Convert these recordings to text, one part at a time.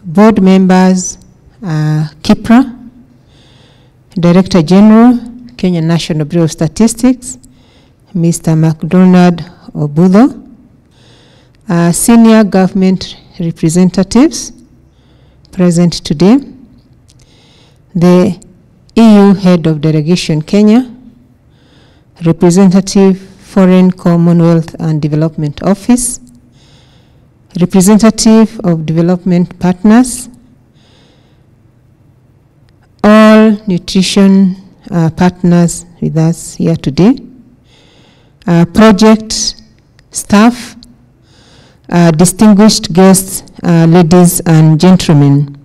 board members, KIPRA, Director General, Kenya National Bureau of Statistics, Mr. MacDonald Obudo, senior government representatives present today, the EU Head of Delegation Kenya, Representative Foreign Commonwealth and Development Office, representative of development partners, all nutrition partners with us here today, project staff, distinguished guests, ladies and gentlemen.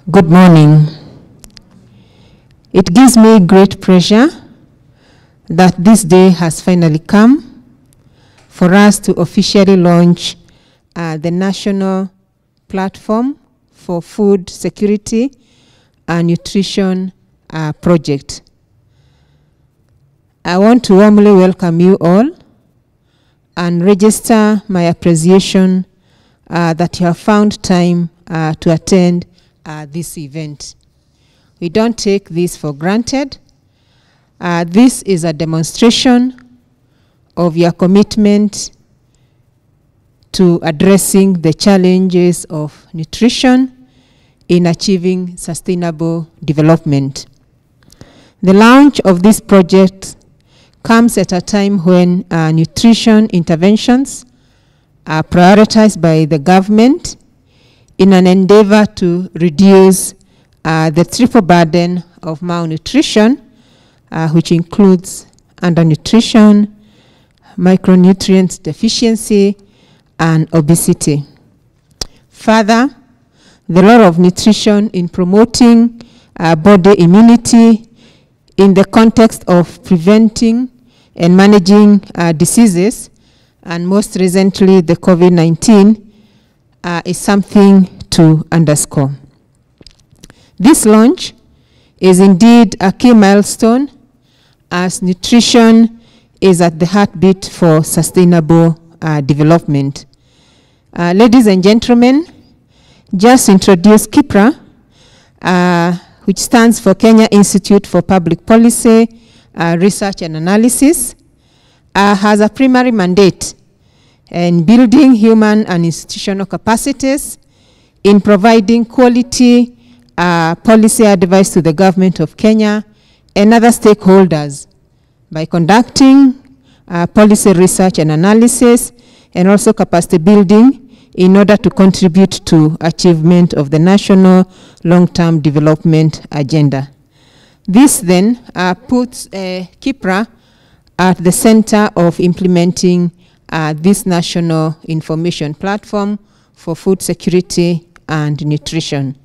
Good morning. It gives me great pleasure that this day has finally come for us to officially launch the National Platform for Food Security and Nutrition Project. I want to warmly welcome you all and register my appreciation that you have found time to attend this event. We don't take this for granted. This is a demonstration of your commitment to addressing the challenges of nutrition in achieving sustainable development. The launch of this project comes at a time when nutrition interventions are prioritized by the government in an endeavor to reduce the triple burden of malnutrition, which includes undernutrition, micronutrient deficiency, and obesity. Further, the role of nutrition in promoting body immunity in the context of preventing and managing diseases, and most recently the COVID-19, is something to underscore. This launch is indeed a key milestone, as nutrition is at the heartbeat for sustainable development. Ladies and gentlemen, just introduce KIPRA, which stands for Kenya Institute for Public Policy, Research and Analysis, has a primary mandate in building human and institutional capacities, in providing quality policy advice to the government of Kenya and other stakeholders by conducting policy research and analysis, and also capacity building in order to contribute to achievement of the national long-term development agenda. This then puts KIPRA at the center of implementing this national information platform for food security and nutrition.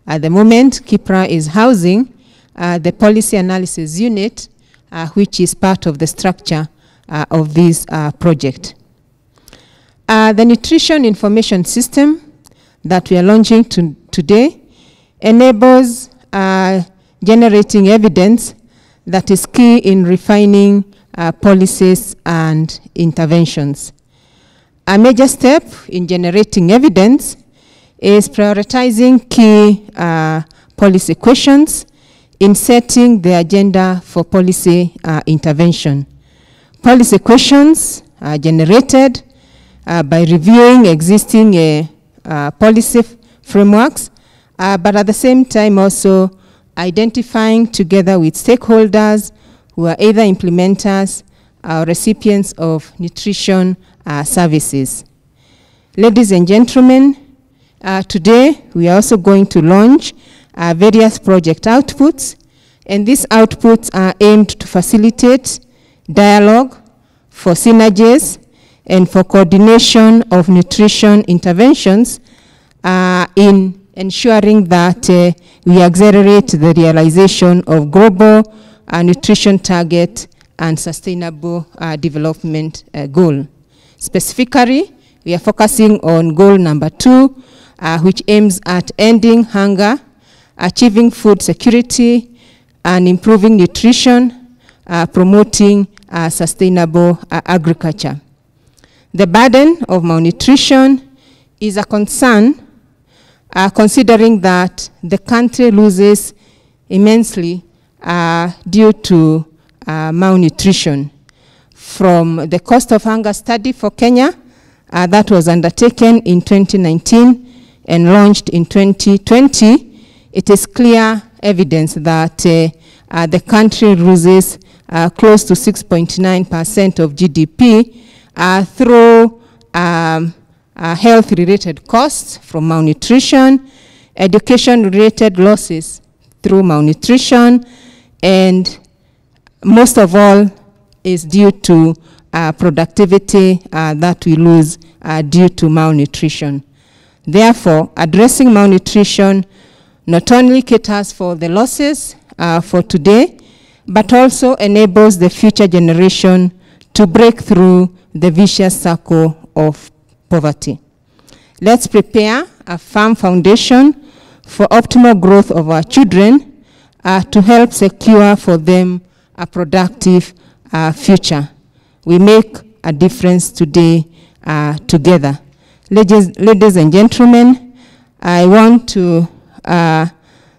At the moment, KIPRA is housing the policy analysis unit, which is part of the structure of this project. The nutrition information system that we are launching today enables generating evidence that is key in refining policies and interventions. A major step in generating evidence is prioritizing key policy questions in setting the agenda for policy intervention. Policy questions are generated by reviewing existing policy frameworks, but at the same time also identifying together with stakeholders who are either implementers or recipients of nutrition services. Ladies and gentlemen, today we are also going to launch various project outputs, and these outputs are aimed to facilitate dialogue, for synergies, and for coordination of nutrition interventions in ensuring that we accelerate the realization of global nutrition target and sustainable development goal. Specifically, we are focusing on goal number 2, which aims at ending hunger, achieving food security, and improving nutrition, promoting sustainable agriculture. The burden of malnutrition is a concern considering that the country loses immensely due to malnutrition. From the cost of hunger study for Kenya that was undertaken in 2019 and launched in 2020, it is clear evidence that the country loses close to 6.9% of GDP through health-related costs from malnutrition, education-related losses through malnutrition, and most of all is due to productivity that we lose due to malnutrition. Therefore, addressing malnutrition not only caters for the losses for today, but also enables the future generation to break through the vicious circle of poverty. Let's prepare a firm foundation for optimal growth of our children to help secure for them a productive future. We make a difference today together. Ladies and gentlemen, I want to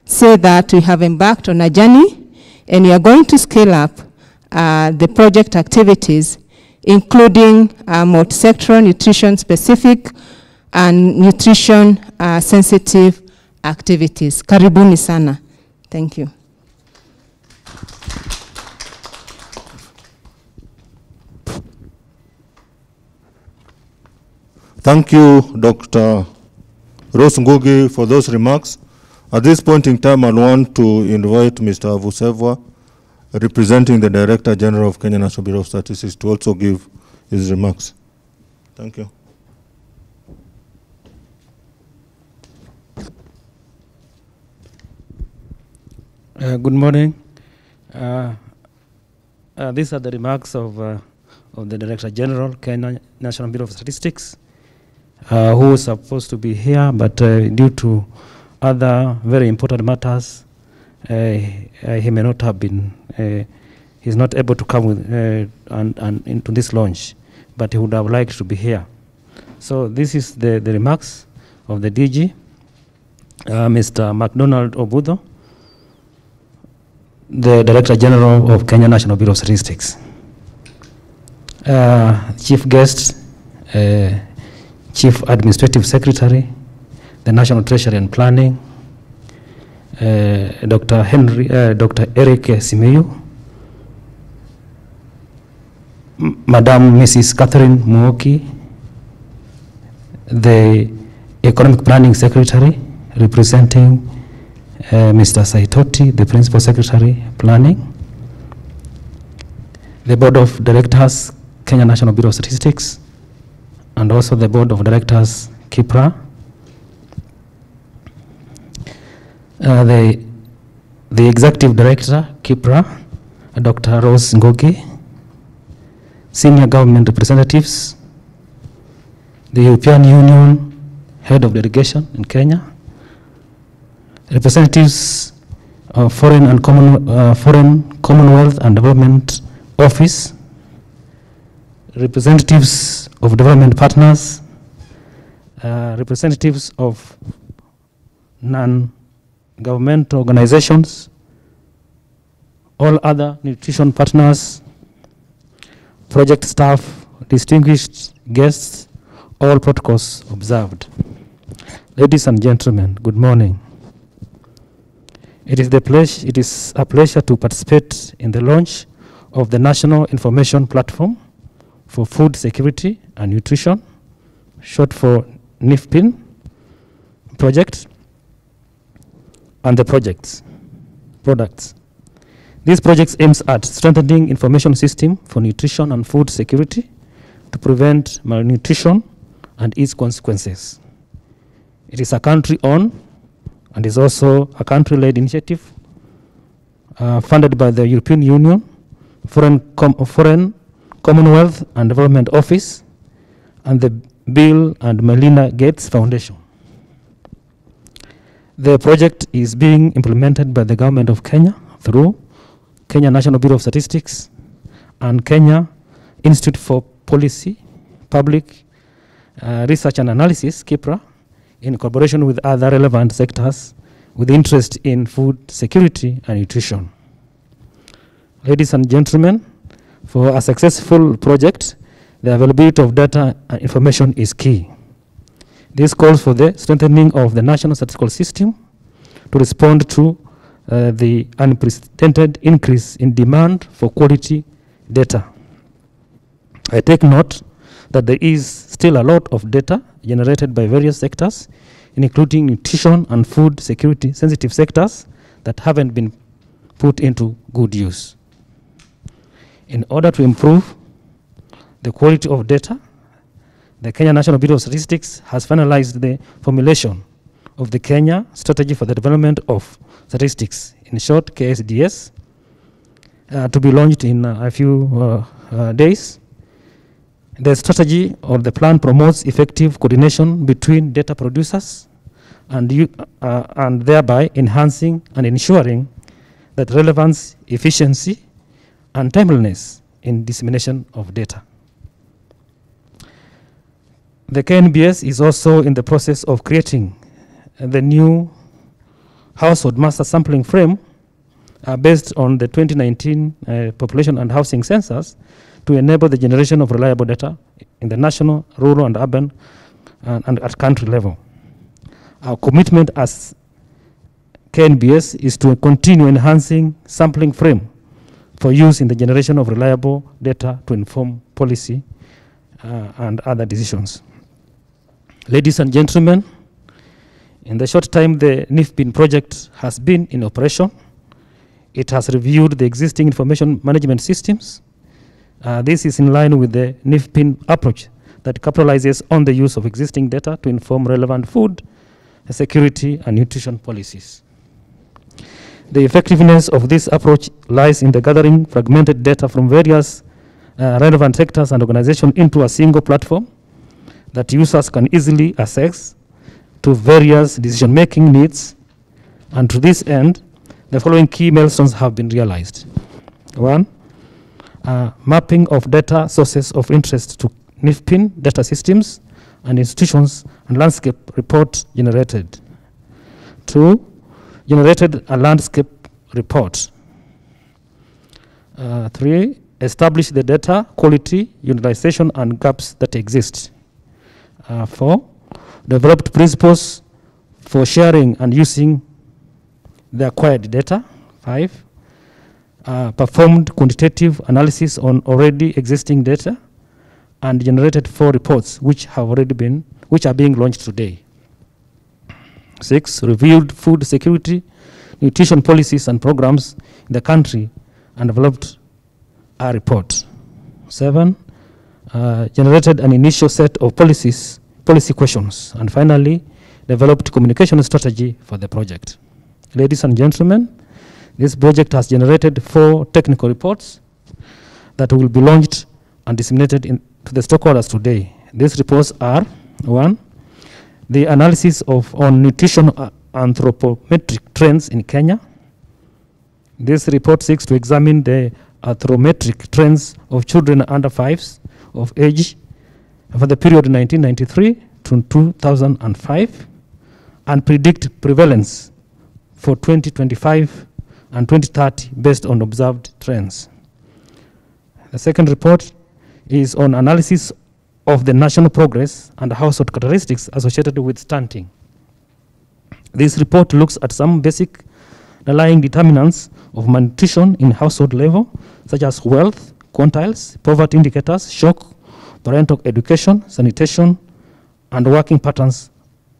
say that we have embarked on a journey and we are going to scale up the project activities, including multi-sectoral nutrition-specific and nutrition-sensitive activities. Karibuni sana. Thank you. Thank you, Dr. Rose Ngugi, for those remarks. At this point in time, I want to invite Mr. Avusevwa, representing the Director General of Kenya National Bureau of Statistics, to also give his remarks. Thank you. Good morning. These are the remarks of the Director General, Kenya National Bureau of Statistics, who was supposed to be here, but due to other very important matters, he may not have been, he's not able to come with, and into this launch, but he would have liked to be here. So this is the remarks of the DG, Mr. McDonald Obudo, the Director General of Kenya National Bureau of Statistics. Chief guest, Chief Administrative Secretary, the National Treasury and Planning, Dr. Eric Simeyu, Madam Mrs. Catherine Muoki, the Economic Planning Secretary, representing Mr. Saitoti, the Principal Secretary, Planning, the Board of Directors, Kenya National Bureau of Statistics, and also the Board of Directors, KIPRA, the Executive Director, KIPRA, Dr. Rose Ngugi, Senior Government Representatives, the European Union Head of Delegation in Kenya, representatives of Foreign Commonwealth and Development Office, representatives of development partners, representatives of non-governmental organizations, all other nutrition partners, project staff, distinguished guests, all protocols observed. Ladies and gentlemen, good morning. It is a pleasure to participate in the launch of the National Information Platform for Food Security and Nutrition, short for NIFPIN project, and the products. These projects aims at strengthening information system for nutrition and food security to prevent malnutrition and its consequences. It is a country-owned and is also a country-led initiative funded by the European Union, Foreign Commonwealth and Development Office, and the Bill and Melinda Gates Foundation. The project is being implemented by the government of Kenya through Kenya National Bureau of Statistics and Kenya Institute for Policy, Public Research and Analysis, KIPRA, in collaboration with other relevant sectors with interest in food security and nutrition. Ladies and gentlemen, for a successful project, the availability of data and information is key. This calls for the strengthening of the national statistical system to respond to the unprecedented increase in demand for quality data. I take note that there is still a lot of data generated by various sectors, including nutrition and food security sensitive sectors that haven't been put into good use. In order to improve the quality of data, the Kenya National Bureau of Statistics has finalized the formulation of the Kenya Strategy for the Development of Statistics, in short KSDS, to be launched in a few days. The strategy or the plan promotes effective coordination between data producers and thereby enhancing and ensuring that relevance, efficiency, and timeliness in dissemination of data. The KNBS is also in the process of creating the new household master sampling frame based on the 2019 population and housing census to enable the generation of reliable data in the national, rural, and urban and at country level. Our commitment as KNBS is to continue enhancing sampling frame for use in the generation of reliable data to inform policy and other decisions. Ladies and gentlemen, in the short time the NIFPIN project has been in operation, it has reviewed the existing information management systems. This is in line with the NIFPIN approach that capitalizes on the use of existing data to inform relevant food, security, and nutrition policies. The effectiveness of this approach lies in the gathering fragmented data from various relevant sectors and organizations into a single platform that users can easily access to various decision-making needs. And to this end, the following key milestones have been realized. 1, mapping of data sources of interest to NIFPIN data systems and institutions and landscape report generated. 2, generated a landscape report. 3, establish the data quality, utilization, and gaps that exist. 4, developed principles for sharing and using the acquired data. 5, performed quantitative analysis on already existing data and generated 4 reports which are being launched today. 6, reviewed food security, nutrition policies and programs in the country and developed a report. 7, generated an initial set of policy questions, and finally developed communication strategy for the project. Ladies and gentlemen, this project has generated 4 technical reports that will be launched and disseminated to the stakeholders today. These reports are: 1, the analysis on nutrition anthropometric trends in Kenya. This report seeks to examine the anthropometric trends of children under 5 of age for the period 1993 to 2005 and predict prevalence for 2025 and 2030 based on observed trends. The second report is on analysis of the national progress and household characteristics associated with stunting. This report looks at some basic underlying determinants of malnutrition in household level, such as wealth, quantiles, poverty indicators, shock, parental education, sanitation, and working patterns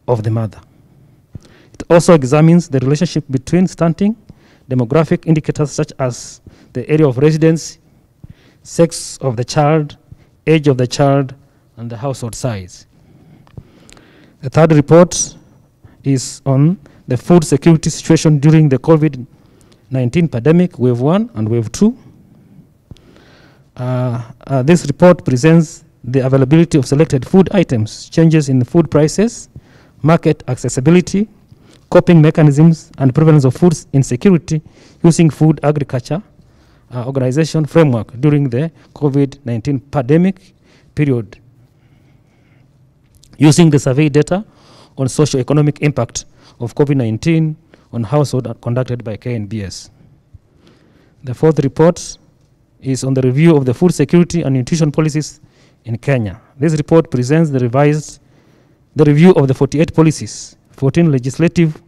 of the mother. It also examines the relationship between stunting, demographic indicators such as the area of residence, sex of the child, age of the child, and the household size. The third report is on the food security situation during the COVID-19 pandemic, wave 1 and wave 2. This report presents the availability of selected food items, changes in the food prices, market accessibility, coping mechanisms, and prevalence of food insecurity using food agriculture organization framework during the COVID-19 pandemic period. Using the survey data on socio-economic impact of COVID-19 on households conducted by KNBS. The fourth report is on the review of the food security and nutrition policies in Kenya. This report presents the review of the 48 policies, 14 legislative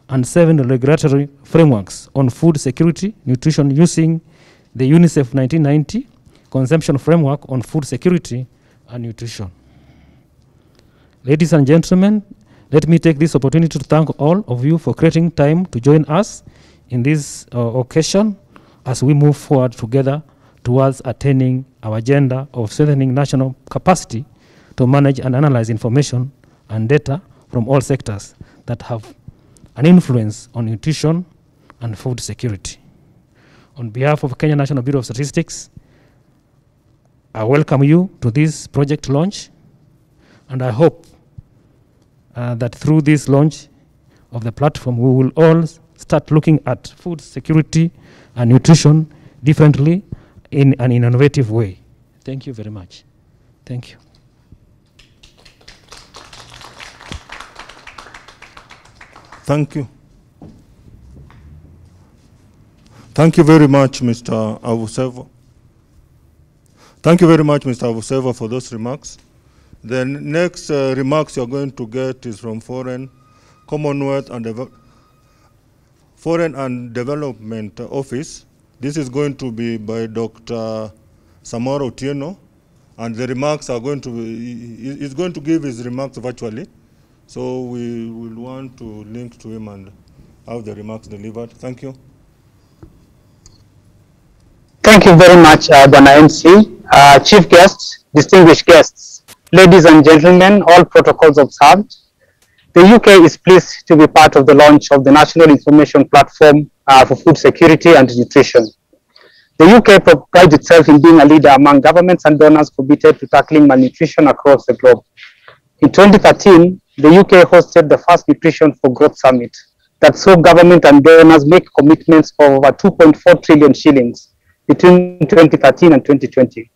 and 7 regulatory frameworks on food security, nutrition using the Unicef 1990 consumption framework on food security and nutrition. Ladies and gentlemen, let me take this opportunity to thank all of you for creating time to join us in this occasion as we move forward together towards attaining our agenda of strengthening national capacity to manage and analyze information and data from all sectors that have an influence on nutrition and food security. On behalf of Kenya National Bureau of Statistics, I welcome you to this project launch, and I hope that through this launch of the platform, we will all start looking at food security and nutrition differently in an innovative way. Thank you very much. Thank you. Thank you. Thank you very much, Mr. Avuseva. Thank you very much, Mr. Avuseva, for those remarks. The next remarks you're going to get is from Foreign, Commonwealth and Foreign and Development Office. This is going to be by Dr. Samora Otieno, and the remarks are going to be, he's going to give his remarks virtually. So we will want to link to him and have the remarks delivered. Thank you. Thank you very much, Bwana MC. Chief guests, distinguished guests, ladies and gentlemen, all protocols observed. The UK is pleased to be part of the launch of the National Information Platform for Food Security and Nutrition. The UK prides itself in being a leader among governments and donors committed to tackling malnutrition across the globe. In 2013, the UK hosted the first Nutrition for Growth Summit that saw government and donors make commitments of over 2.4 trillion shillings between 2013 and 2020.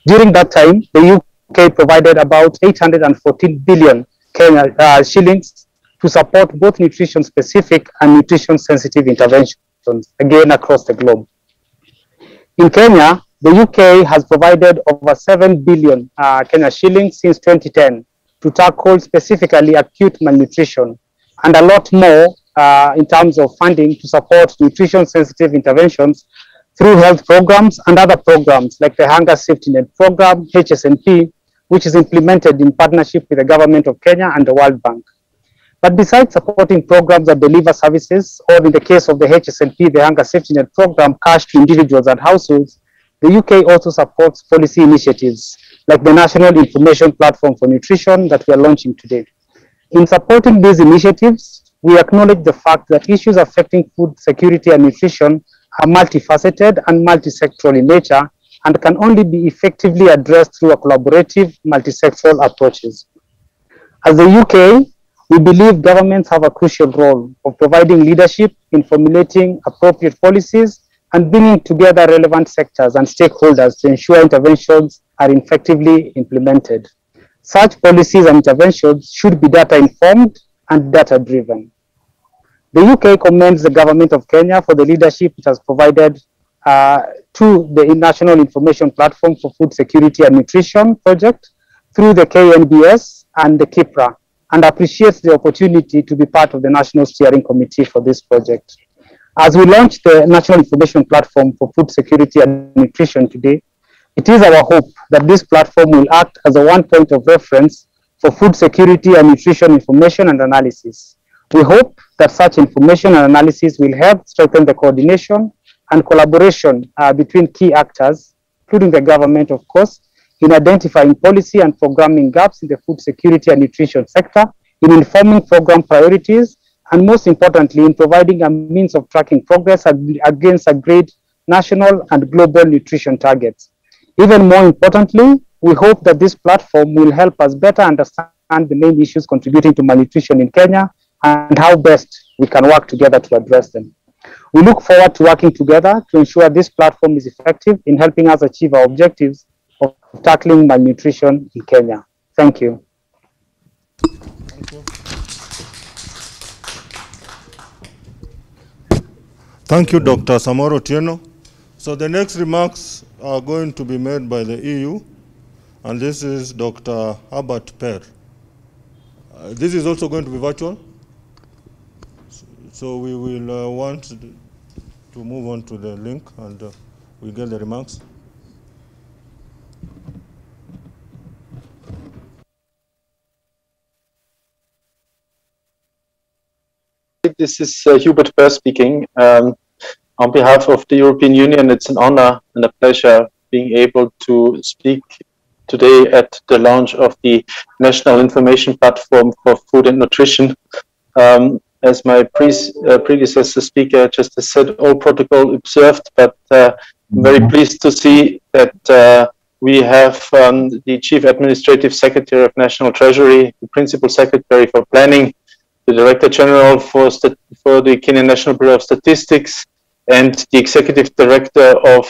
During that time, the UK provided about 814 billion shillings to support both nutrition-specific and nutrition-sensitive interventions, again across the globe. In Kenya, the UK has provided over 7 billion Kenya shillings since 2010 to tackle specifically acute malnutrition, and a lot more in terms of funding to support nutrition-sensitive interventions through health programs and other programs like the Hunger Safety Net Program, HSNP, which is implemented in partnership with the Government of Kenya and the World Bank. But besides supporting programs that deliver services, or in the case of the HSNP, the Hunger Safety Net Program, cash to individuals and households, the UK also supports policy initiatives like the National Information Platform for Nutrition that we are launching today. In supporting these initiatives, we acknowledge the fact that issues affecting food security and nutrition are multifaceted and multisectoral in nature and can only be effectively addressed through a collaborative, multisectoral approaches. As the UK, we believe governments have a crucial role of providing leadership in formulating appropriate policies and bringing together relevant sectors and stakeholders to ensure interventions are effectively implemented. Such policies and interventions should be data-informed and data-driven. The UK commends the Government of Kenya for the leadership it has provided to the National Information Platform for Food Security and Nutrition project through the KNBS and the KIPRA, and appreciates the opportunity to be part of the National Steering Committee for this project. As we launch the National Information Platform for Food Security and Nutrition today, it is our hope that this platform will act as a one point of reference for food security and nutrition information and analysis. We hope that such information and analysis will help strengthen the coordination and collaboration between key actors, including the government, of course, in identifying policy and programming gaps in the food security and nutrition sector, in informing program priorities, and most importantly, in providing a means of tracking progress against agreed national and global nutrition targets. Even more importantly, we hope that this platform will help us better understand the main issues contributing to malnutrition in Kenya and how best we can work together to address them. We look forward to working together to ensure this platform is effective in helping us achieve our objectives of tackling malnutrition in Kenya. Thank you. Thank you. Thank you, Dr. Samoro Tieno. So the next remarks are going to be made by the EU, and this is Dr. Herbert Per. This is also going to be virtual, so we will want to move on to the link, and we get the remarks. This is Hubert Per speaking. On behalf of the European Union, it's an honor and a pleasure being able to speak today at the launch of the National Information Platform for Food and Nutrition. As my predecessor speaker just said, all protocol observed, but I'm very pleased to see that we have the Chief Administrative Secretary of National Treasury, the Principal Secretary for Planning, the Director General for the Kenyan National Bureau of Statistics, and the Executive Director of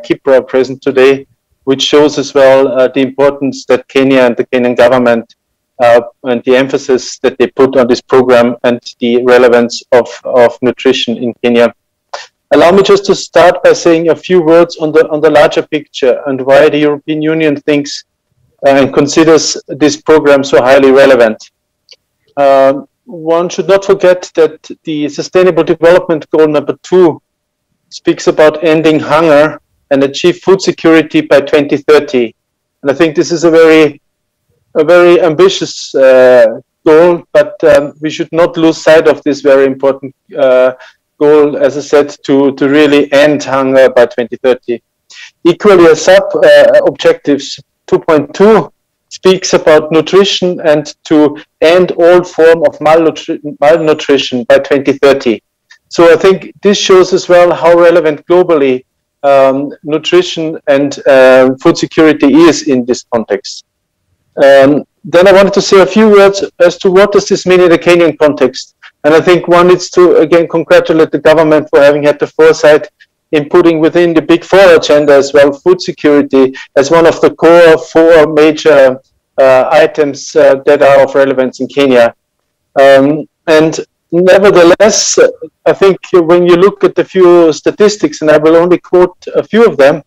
KIPRA present today, which shows as well the importance that Kenya and the Kenyan government and the emphasis that they put on this program and the relevance of nutrition in Kenya. Allow me just to start by saying a few words on the larger picture and why the European Union thinks and considers this program so highly relevant. One should not forget that the Sustainable Development Goal number 2 speaks about ending hunger and achieve food security by 2030. And I think this is a very ambitious goal, but we should not lose sight of this very important goal, as I said, to really end hunger by 2030. Equally, a sub-objectives 2.2 speaks about nutrition and to end all form of malnutrition by 2030. So I think this shows as well how relevant globally nutrition and food security is in this context. Then I wanted to say a few words as to what does this mean in the Kenyan context. And I think one needs to again congratulate the government for having had the foresight in putting within the Big Four agenda as well food security as one of the core 4 major items that are of relevance in Kenya. And nevertheless, I think when you look at the few statistics, and I will only quote a few of them,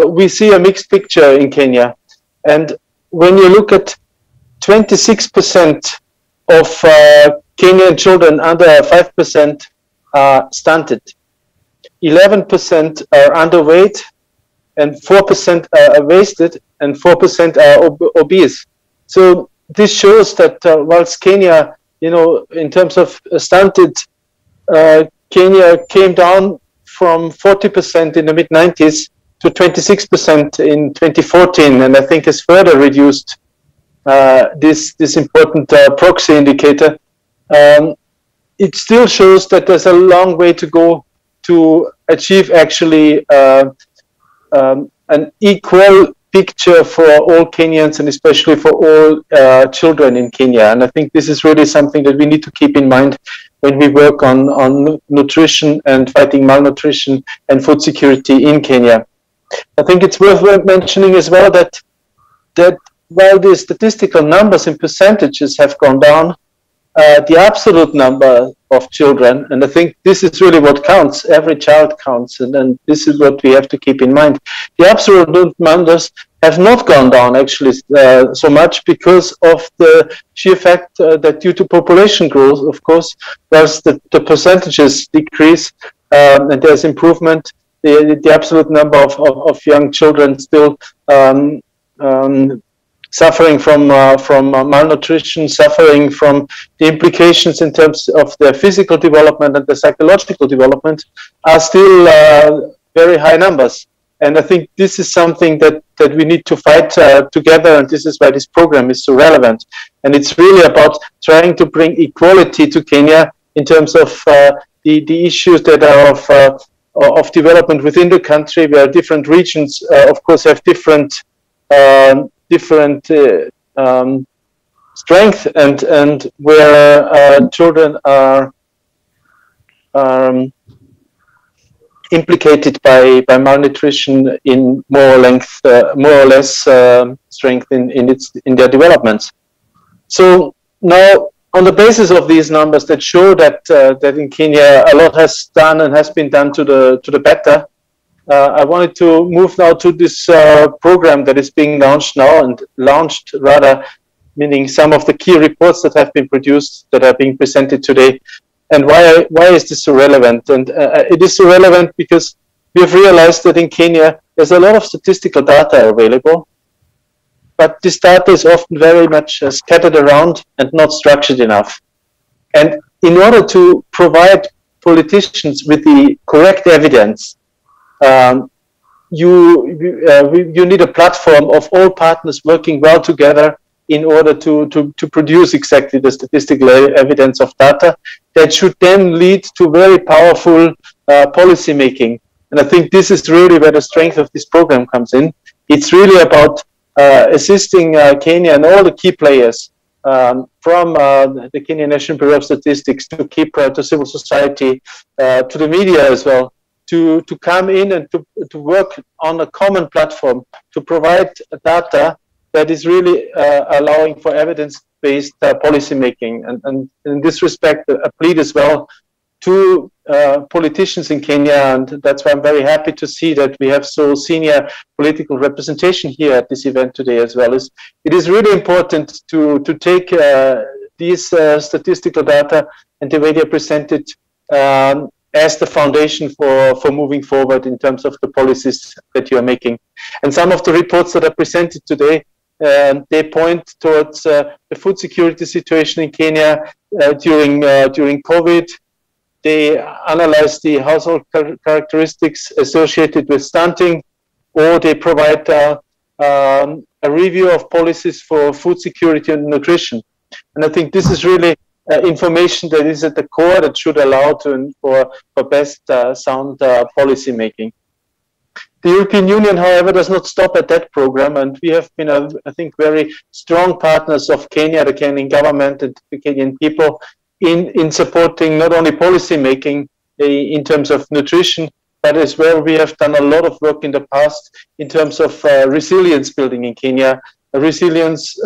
we see a mixed picture in Kenya. And when you look at 26% of Kenyan children under 5% are stunted, 11% are underweight, and 4% are wasted, and 4% are obese. So this shows that whilst Kenya, in terms of stunted, Kenya came down from 40% in the mid-90s to 26% in 2014, and I think has further reduced this important proxy indicator. It still shows that there's a long way to go to achieve actually an equal picture for all Kenyans and especially for all children in Kenya. And I think this is really something that we need to keep in mind when we work on nutrition and fighting malnutrition and food security in Kenya. I think it's worth mentioning as well that while the statistical numbers and percentages have gone down, the absolute number of children, and I think this is really what counts, every child counts, and this is what we have to keep in mind. The absolute numbers have not gone down actually so much because of the sheer fact that due to population growth, of course, whilst the percentages decrease and there's improvement, the absolute number of young children still suffering from malnutrition, suffering from the implications in terms of their physical development and their psychological development are still very high numbers. And I think this is something that we need to fight together, and this is why this program is so relevant. And it's really about trying to bring equality to Kenya in terms of the issues that are of development within the country, where different regions, of course, have different strength and where children are implicated by malnutrition in more or less strength in their developments. So now on the basis of these numbers that show that that in Kenya a lot has done and has been done to the better, I wanted to move now to this program that is being launched now, and launched rather, meaning some of the key reports that have been produced that are being presented today. And why is this so relevant? And it is so relevant because we have realized that in Kenya there's a lot of statistical data available, but this data is often very much scattered around and not structured enough. And in order to provide politicians with the correct evidence, you need a platform of all partners working well together in order to produce exactly the statistical evidence of data that should then lead to very powerful policy making. And I think this is really where the strength of this program comes in. It's really about assisting Kenya and all the key players, from the Kenya National Bureau of Statistics to civil society, to the media as well, to come in and to work on a common platform to provide data that is really allowing for evidence-based policy making. And in this respect, a plea as well to politicians in Kenya, and that's why I'm very happy to see that we have so senior political representation here at this event today as well. It is really important to take these statistical data and the way they're presented as the foundation for moving forward in terms of the policies that you are making. And some of the reports that are presented today, they point towards the food security situation in Kenya during COVID. They analyze the household characteristics associated with stunting, or they provide a review of policies for food security and nutrition. And I think this is really information that is at the core that should allow for best sound policy making. The European Union, however, does not stop at that program, and we have been, I think, very strong partners of Kenya, the Kenyan government, and the Kenyan people in supporting not only policy making in terms of nutrition, but as well we have done a lot of work in the past in terms of resilience building in Kenya. Resilience,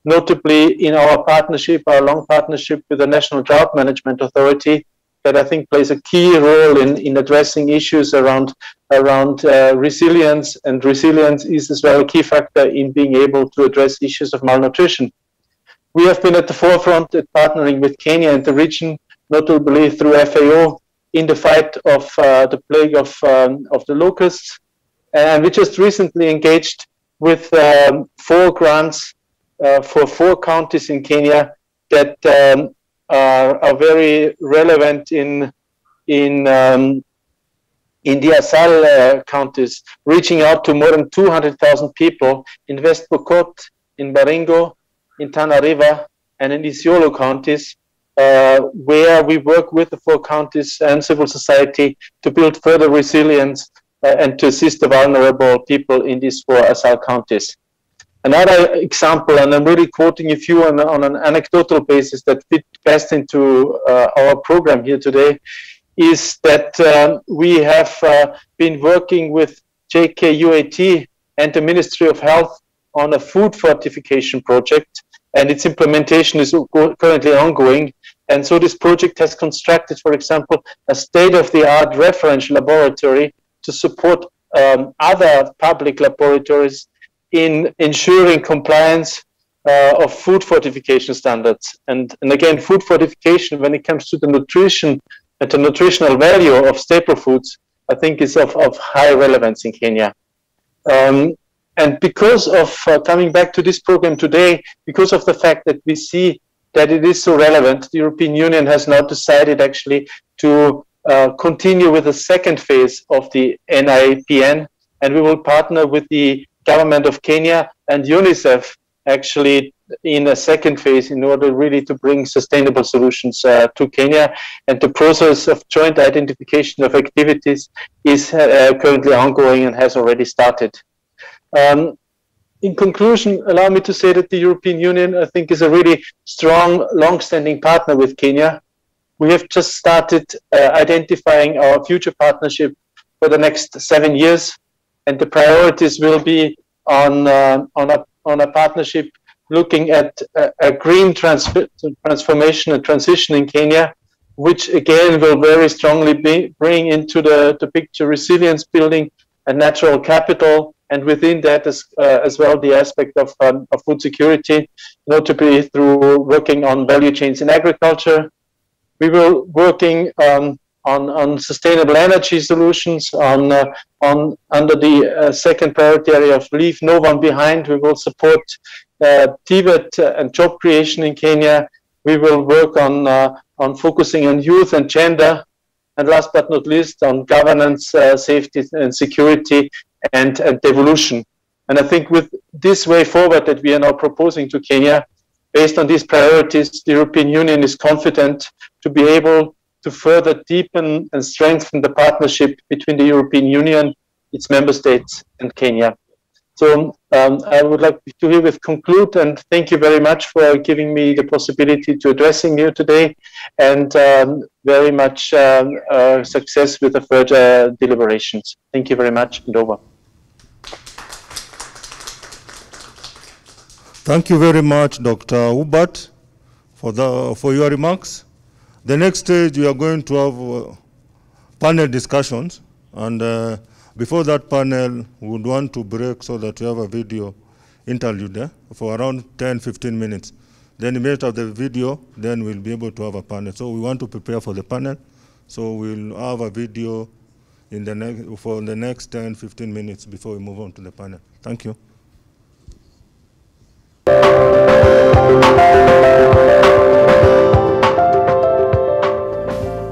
notably in our partnership, our long partnership with the National Drought Management Authority, that I think plays a key role in addressing issues around resilience, and resilience is as well a key factor in being able to address issues of malnutrition. We have been at the forefront at partnering with Kenya and the region, notably through FAO, in the fight of the plague of the locusts. And we just recently engaged with 4 grants for 4 counties in Kenya that are very relevant in the Asal counties, reaching out to more than 200,000 people in West Pokot, in Baringo, in Tana River, and in Isiolo counties, where we work with the 4 counties and civil society to build further resilience and to assist the vulnerable people in these 4 Asal counties. Another example, and I'm really quoting a few on an anecdotal basis that fit best into our program here today, is that we have been working with JKUAT and the Ministry of Health on a food fortification project, and its implementation is currently ongoing. And so this project has constructed, for example, a state-of-the-art reference laboratory to support other public laboratories in ensuring compliance of food fortification standards. And again, food fortification, when it comes to the nutrition and the nutritional value of staple foods, I think is of high relevance in Kenya. And because of, coming back to this program today, because of the fact that we see that it is so relevant, the European Union has now decided actually to continue with the second phase of the NIPN, and we will partner with the government of Kenya and Unicef actually in a second phase in order really to bring sustainable solutions to Kenya. And the process of joint identification of activities is currently ongoing and has already started. In conclusion, allow me to say that the European Union, I think, is a really strong, long-standing partner with Kenya. We have just started identifying our future partnership for the next 7 years, and the priorities will be on a partnership looking at a green transformation and transition in Kenya, which again will very strongly bring into the picture resilience building and natural capital, and within that as well the aspect of food security, notably through working on value chains in agriculture. We will working on sustainable energy solutions, under the second priority area of leave no one behind. We will support TVET and job creation in Kenya. We will work on focusing on youth and gender, and last but not least on governance, safety and security and devolution. And I think with this way forward that we are now proposing to Kenya, based on these priorities, the European Union is confident to be able to further deepen and strengthen the partnership between the European Union, its member states, and Kenya. So I would like to herewith conclude, and thank you very much for giving me the possibility to addressing you today, and very much success with the further deliberations. Thank you very much, and over. Thank you very much, Dr. Hubert, for your remarks. The next stage, we are going to have panel discussions, and before that panel, we would want to break so that we have a video interlude for around 10-15 minutes. Then immediately after the video, then we'll be able to have a panel. So we want to prepare for the panel. So we'll have a video for the next 10-15 minutes before we move on to the panel. Thank you.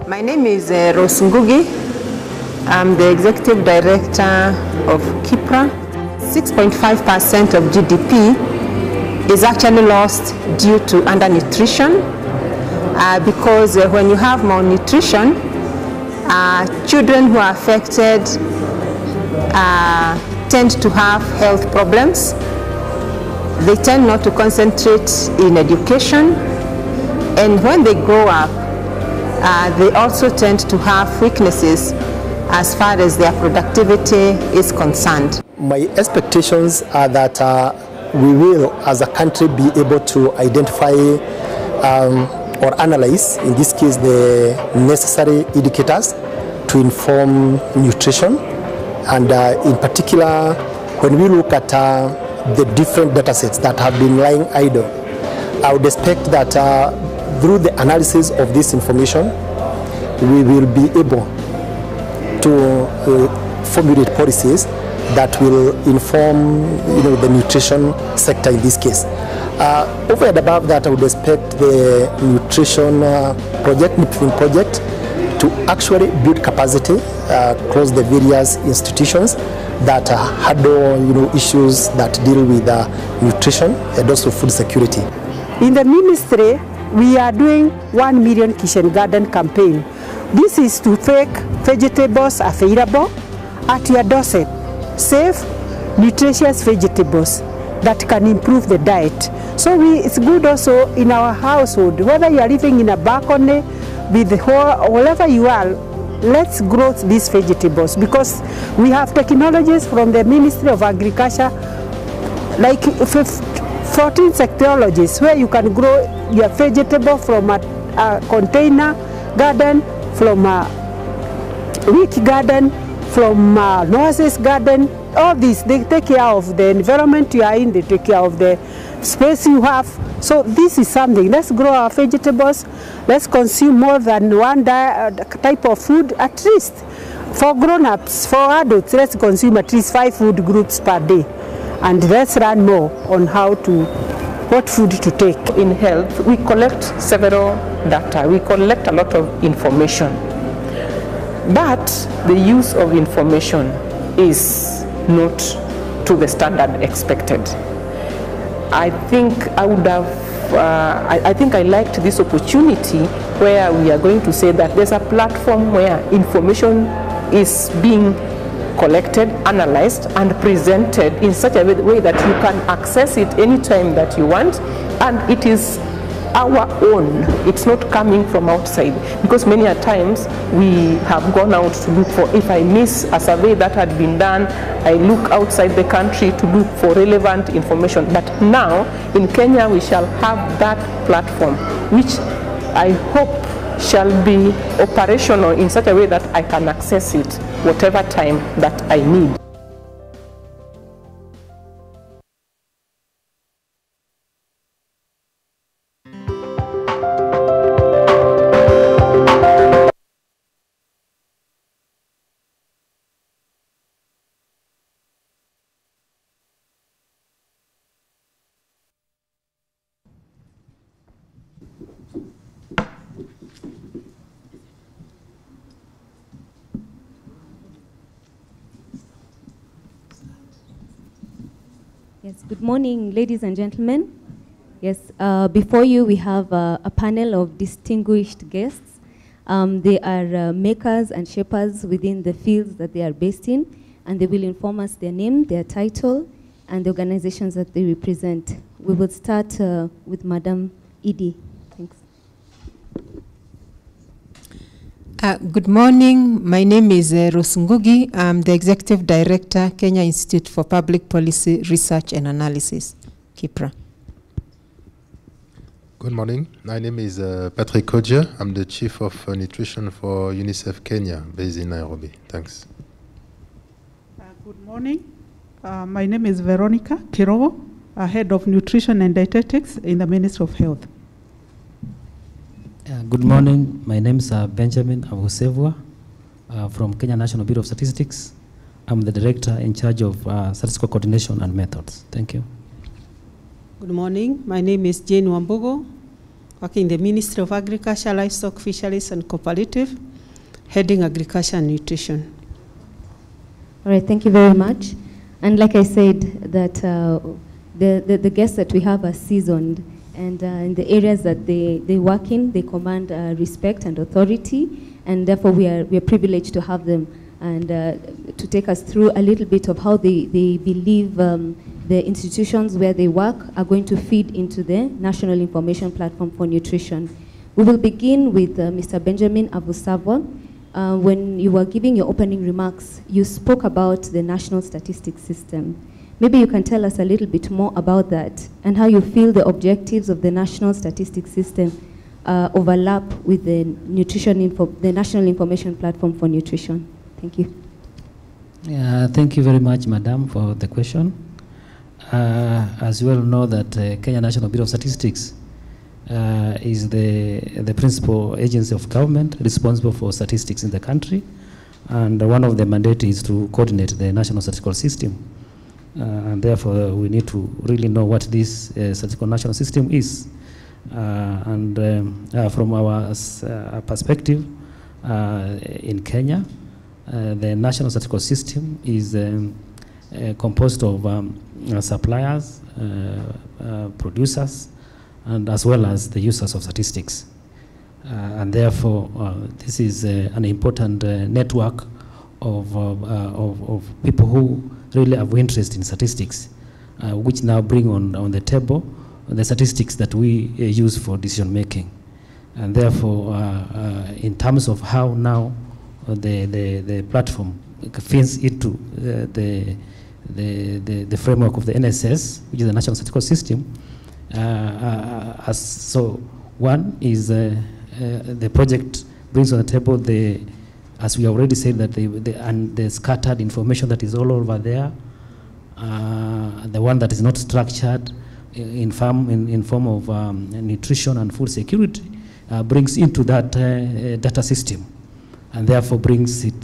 My name is Rose Ngugi. I'm the Executive Director of KIPRA. 6.5% of GDP is actually lost due to undernutrition, because when you have malnutrition, children who are affected tend to have health problems. They tend not to concentrate in education, and when they grow up, they also tend to have weaknesses as far as their productivity is concerned. My expectations are that we will, as a country, be able to identify or analyze, in this case, the necessary indicators to inform nutrition. And in particular, when we look at the different data sets that have been lying idle, I would expect that through the analysis of this information, we will be able to formulate policies that will inform, the nutrition sector in this case. Over and above that, I would expect the nutrition project to actually build capacity across the various institutions that handle, issues that deal with nutrition and also food security. In the ministry, we are doing 1 million kitchen garden campaign. This is to make vegetables available at your doorstep, safe, nutritious vegetables that can improve the diet. So it's good also in our household, whether you are living in a balcony, with the whole, wherever you are, let's grow these vegetables, because we have technologies from the Ministry of Agriculture, like 14 technologies where you can grow your vegetable from a container garden, from a wheat garden, from a nurse's garden. All these, they take care of the environment you are in, they take care of the space you have. So this is something. Let's grow our vegetables. Let's consume more than one type of food at least. For grown-ups, for adults, let's consume at least 5 food groups per day. And let's learn more on what food to take. In health, we collect several data. We collect a lot of information. But the use of information is not to the standard expected. I think I would have, I liked this opportunity where we are going to say that there's a platform where information is being collected, analyzed, and presented in such a way that you can access it anytime that you want, and it is our own. It's not coming from outside, because many a times we have gone out to look for, if I miss a survey that had been done, I look outside the country to look for relevant information. But now in Kenya we shall have that platform, which I hope shall be operational in such a way that I can access it whatever time that I need. Yes, good morning, ladies and gentlemen. Yes, before you we have a panel of distinguished guests. They are makers and shapers within the fields that they are based in, and they will inform us their name, their title, and the organizations that they represent. We will start with Madam Edie. Thanks. Good morning. My name is Rose Ngugi. I'm the Executive Director, Kenya Institute for Public Policy Research and Analysis, KIPRA. Good morning. My name is Patrick Colgier. I'm the Chief of Nutrition for Unicef Kenya, based in Nairobi. Thanks. Good morning. My name is Veronica Kirowo, Head of Nutrition and Dietetics in the Ministry of Health. Good morning. My name is Benjamin Avusevwa from Kenya National Bureau of Statistics. I'm the Director in charge of statistical coordination and methods. Thank you. Good morning. My name is Jane Wambugo, working in the Ministry of Agriculture, Livestock, Fisheries and Cooperative, heading Agriculture and Nutrition. All right, thank you very much. And like I said, that the guests that we have are seasoned, and in the areas that they work in, they command respect and authority, and therefore we are privileged to have them and to take us through a little bit of how they believe the institutions where they work are going to feed into the National Information Platform for Nutrition. We will begin with Mr. Benjamin Avusevwa. When you were giving your opening remarks, you spoke about the National Statistics System. Maybe you can tell us a little bit more about that and how you feel the objectives of the National Statistics System overlap with the the National Information Platform for Nutrition. Thank you. Thank you very much, Madam, for the question. As you well know that Kenya National Bureau of Statistics is the principal agency of government responsible for statistics in the country, and one of the mandates is to coordinate the national statistical system. And therefore, we need to really know what this statistical national system is. From our perspective in Kenya, the national statistical system is composed of suppliers, producers, and as well as the users of statistics. And therefore, this is an important network of people who really have interest in statistics, which now bring on the table the statistics that we use for decision making. And therefore, in terms of how now the platform fits into the framework of the NSS, which is the National Statistical System, so one is the project brings on the table as we already said, that the scattered information that is all over there, the one that is not structured in form of nutrition and food security, brings into that data system, and therefore brings it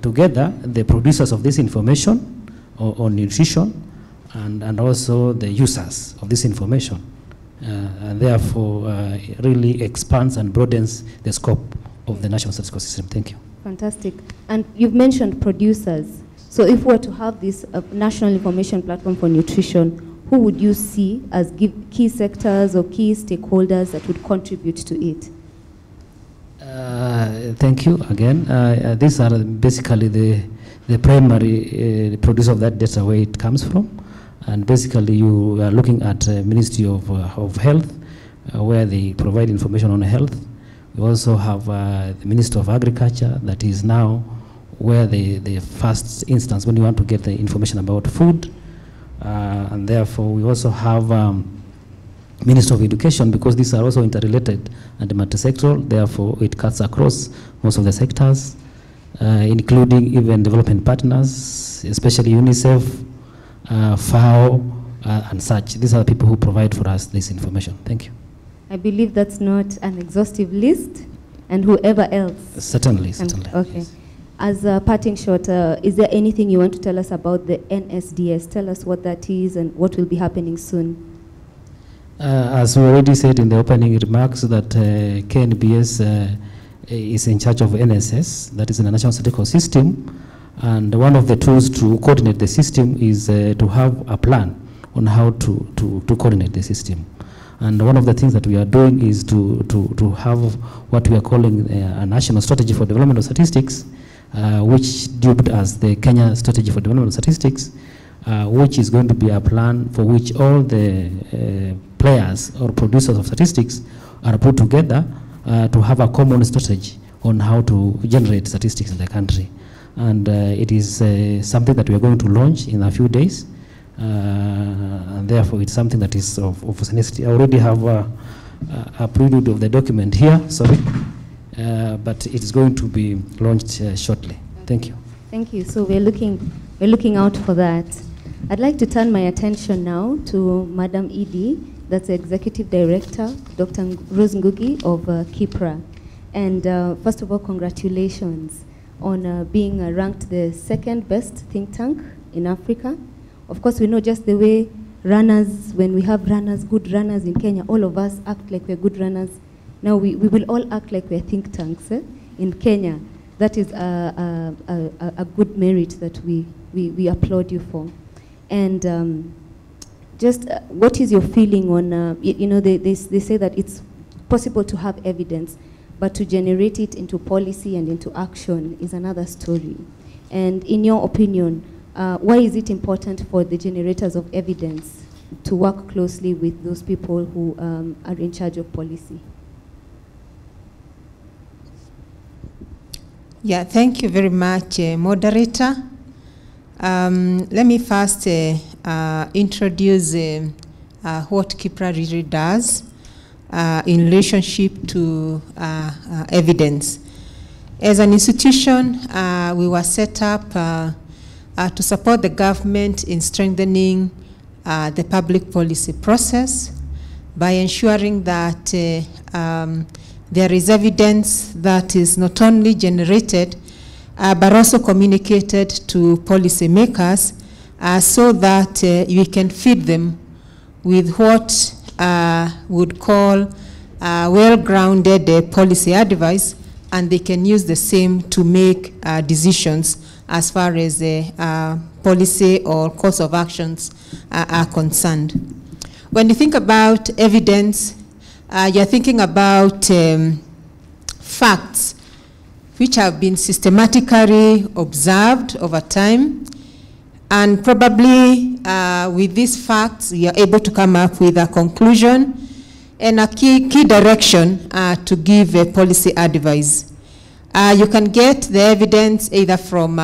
together, the producers of this information on nutrition, and also the users of this information, and therefore really expands and broadens the scope of the National Statistical System. Thank you. Fantastic. And you've mentioned producers. So if we were to have this National Information Platform for Nutrition, who would you see as key sectors or key stakeholders that would contribute to it? Thank you again. These are basically the primary producer of that data, where it comes from. And basically you are looking at Ministry of Health, where they provide information on health. We also have the Minister of Agriculture, that is now where the first instance when you want to get the information about food. And therefore, we also have Minister of Education, because these are also interrelated and multi-sectoral. Therefore, it cuts across most of the sectors, including even development partners, especially Unicef, FAO, and such. These are the people who provide for us this information. Thank you. I believe that's not an exhaustive list, and whoever else. Certainly, certainly. Okay. Yes. As a parting shot, is there anything you want to tell us about the NSDS? Tell us what that is and what will be happening soon. As we already said in the opening remarks, that KNBS is in charge of NSS, that is the National Statistical System, and one of the tools to coordinate the system is to have a plan on how to coordinate the system. And one of the things that we are doing is to have what we are calling a national strategy for development of statistics, which dubbed as the Kenya Strategy for Development of Statistics, which is going to be a plan for which all the players or producers of statistics are put together to have a common strategy on how to generate statistics in the country. And it is something that we are going to launch in a few days. And therefore, it's something that is of necessity. I already have a prelude of the document here, sorry, but it is going to be launched shortly. Thank you. Thank you. So we're looking out for that. I'd like to turn my attention now to Madam Edie, that's the Executive Director, Dr. Rose Ngugi of KIPRA. And first of all, congratulations on being ranked the second best think tank in Africa. Of course, we know just the way runners, when we have runners, good runners in Kenya, all of us act like we're good runners. Now we will all act like we're think tanks in Kenya. That is a good merit that we applaud you for. And just what is your feeling on, you know, they say that it's possible to have evidence, but to generate it into policy and into action is another story. And in your opinion, why is it important for the generators of evidence to work closely with those people who are in charge of policy? Yeah, thank you very much, moderator. Let me first introduce what KIPRA really does in relationship to evidence. As an institution, we were set up to support the government in strengthening the public policy process by ensuring that there is evidence that is not only generated but also communicated to policymakers so that we can feed them with what would call well-grounded policy advice, and they can use the same to make decisions as far as the policy or course of actions are concerned. When you think about evidence, you're thinking about facts which have been systematically observed over time, and probably with these facts, you're able to come up with a conclusion and a key direction to give a policy advice. You can get the evidence either from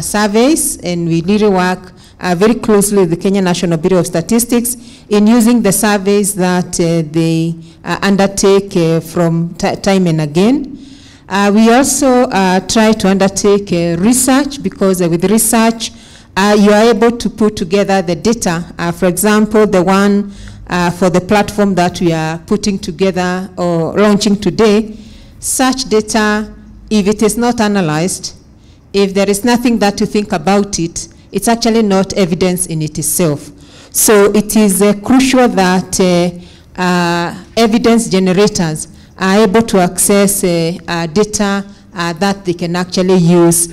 surveys, and we really work very closely with the Kenya National Bureau of Statistics in using the surveys that they undertake from time and again. We also try to undertake research, because with research, you are able to put together the data. For example, the one for the platform that we are putting together or launching today, such data, if it is not analyzed, if there is nothing that to think about it, it's actually not evidence in it itself. So it is crucial that evidence generators are able to access data that they can actually use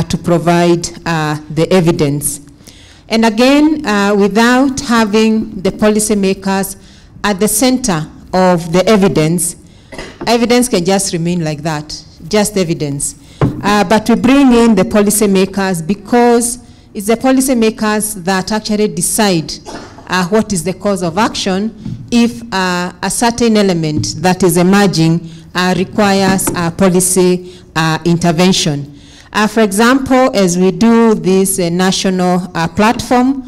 to provide the evidence. And again, without having the policymakers at the center of the evidence, evidence can just remain like that, just evidence. But we bring in the policymakers because it's the policymakers that actually decide what is the cause of action if a certain element that is emerging requires policy intervention. For example, as we do this national platform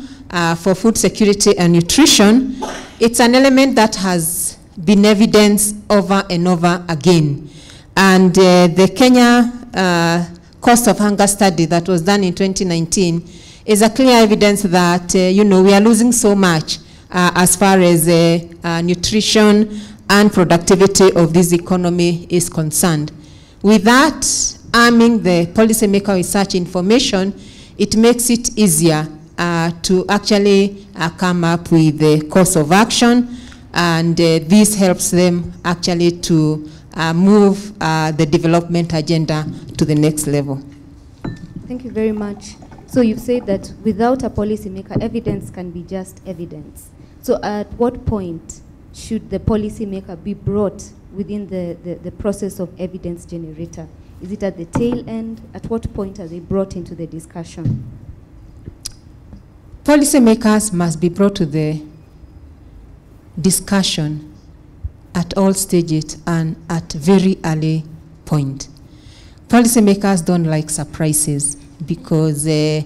for food security and nutrition, it's an element that has been evidenced over and over again. And the Kenya cost of hunger study that was done in 2019 is a clear evidence that, we are losing so much as far as nutrition and productivity of this economy is concerned. With that, arming the policymaker with such information, it makes it easier to actually come up with the course of action, and this helps them actually to move the development agenda to the next level. Thank you very much. So you've said that without a policymaker, evidence can be just evidence. So at what point should the policymaker be brought within the process of evidence generator? Is it at the tail end? At what point are they brought into the discussion? Policymakers must be brought to the discussion at all stages and at very early point. Policymakers don't like surprises, because if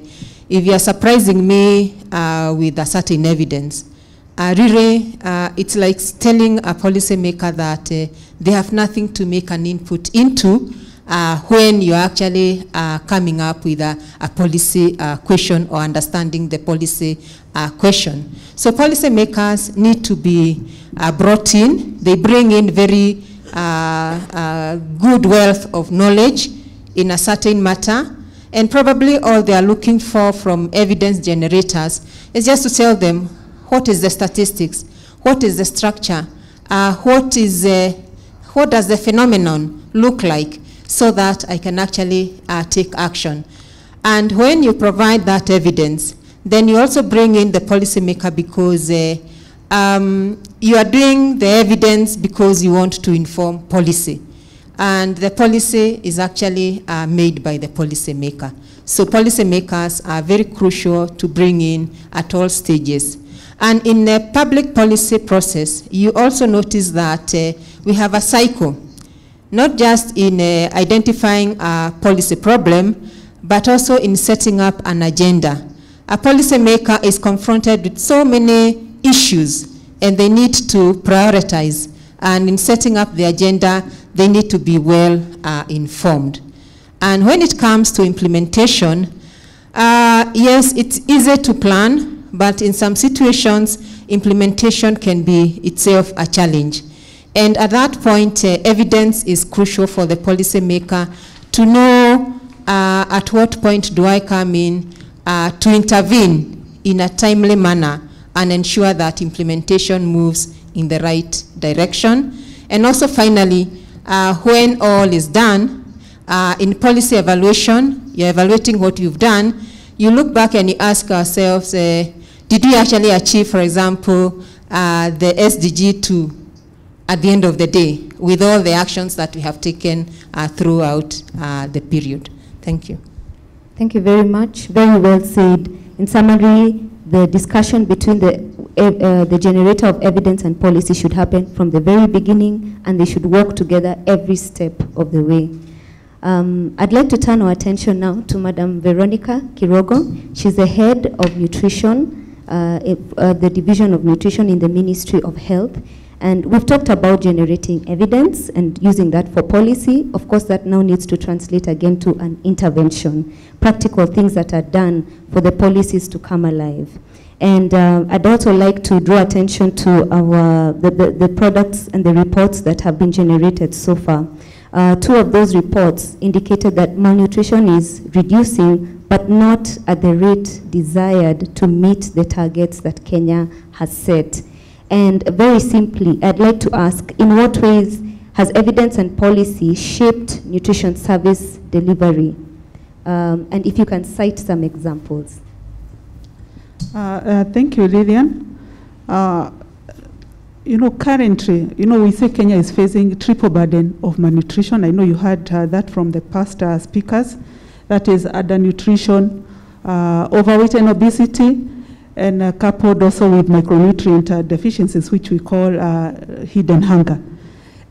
you are surprising me with a certain evidence, really it's like telling a policymaker that they have nothing to make an input into when you're actually coming up with a policy question or understanding the policy question. So policymakers need to be brought in. They bring in very good wealth of knowledge in a certain matter, and probably all they are looking for from evidence generators is just to tell them what is the statistics, what is the structure, what does the phenomenon look like, so that I can actually take action. And when you provide that evidence, then you also bring in the policymaker, because you are doing the evidence because you want to inform policy. And the policy is actually made by the policymaker. So policymakers are very crucial to bring in at all stages. And in the public policy process, you also notice that we have a cycle, not just in identifying a policy problem, but also in setting up an agenda. A policymaker is confronted with so many issues, and they need to prioritize. And in setting up the agenda, they need to be well informed. And when it comes to implementation, yes, it's easy to plan, but in some situations, implementation can be itself a challenge. And at that point, evidence is crucial for the policymaker to know at what point do I come in to intervene in a timely manner and ensure that implementation moves in the right direction. And also finally, when all is done, in policy evaluation, you're evaluating what you've done, you look back and you ask ourselves, did we actually achieve, for example, the SDG 2 at the end of the day, with all the actions that we have taken throughout the period? Thank you. Thank you very much. Very well said. In summary, the discussion between the generator of evidence and policy should happen from the very beginning, and they should work together every step of the way. I'd like to turn our attention now to Madam Veronica Kirogo. She's the head of nutrition, the Division of Nutrition in the Ministry of Health. And we've talked about generating evidence and using that for policy. Of course, that now needs to translate again to an intervention, practical things that are done for the policies to come alive. And I'd also like to draw attention to the products and the reports that have been generated so far. Two of those reports indicated that malnutrition is reducing, but not at the rate desired to meet the targets that Kenya has set. And very simply, I'd like to ask, in what ways has evidence and policy shaped nutrition service delivery? And if you can cite some examples. Thank you, Lillian. Currently, we say Kenya is facing triple burden of malnutrition. I know you heard that from the past speakers. That is undernutrition, overweight and obesity, and coupled also with micronutrient deficiencies, which we call hidden hunger.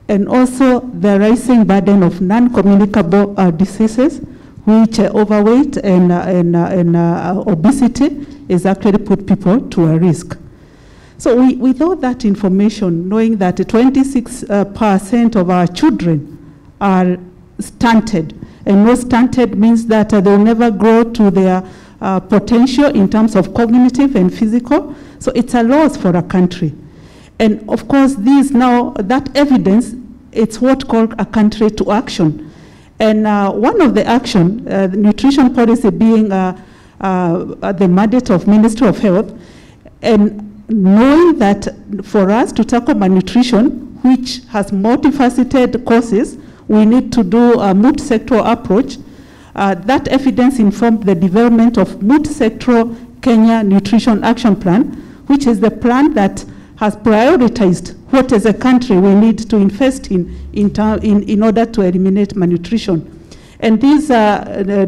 And also the rising burden of non-communicable diseases, which overweight and obesity is actually put people to a risk. So with all that information, knowing that 26% of our children are stunted, and no stunted means that they'll never grow to their potential in terms of cognitive and physical. So it's a loss for a country. And of course, these now, that evidence, it's what called a country to action. And one of the action, the nutrition policy being the mandate of Ministry of Health, and knowing that for us to tackle malnutrition, which has multifaceted causes, we need to do a multi-sectoral approach. That evidence informed the development of multi-sectoral Kenya Nutrition Action Plan, which is the plan that has prioritized what as a country we need to invest in order to eliminate malnutrition. And this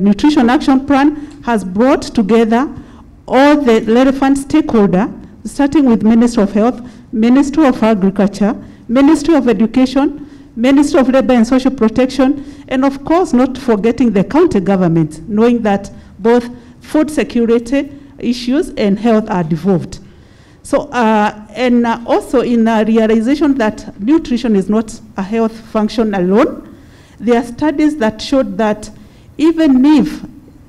Nutrition Action Plan has brought together all the relevant stakeholders, starting with Ministry of Health, Ministry of Agriculture, Ministry of Education, Ministry of Labor and Social Protection, and of course not forgetting the county government, knowing that both food security issues and health are devolved. So, and also in realization that nutrition is not a health function alone, there are studies that showed that even if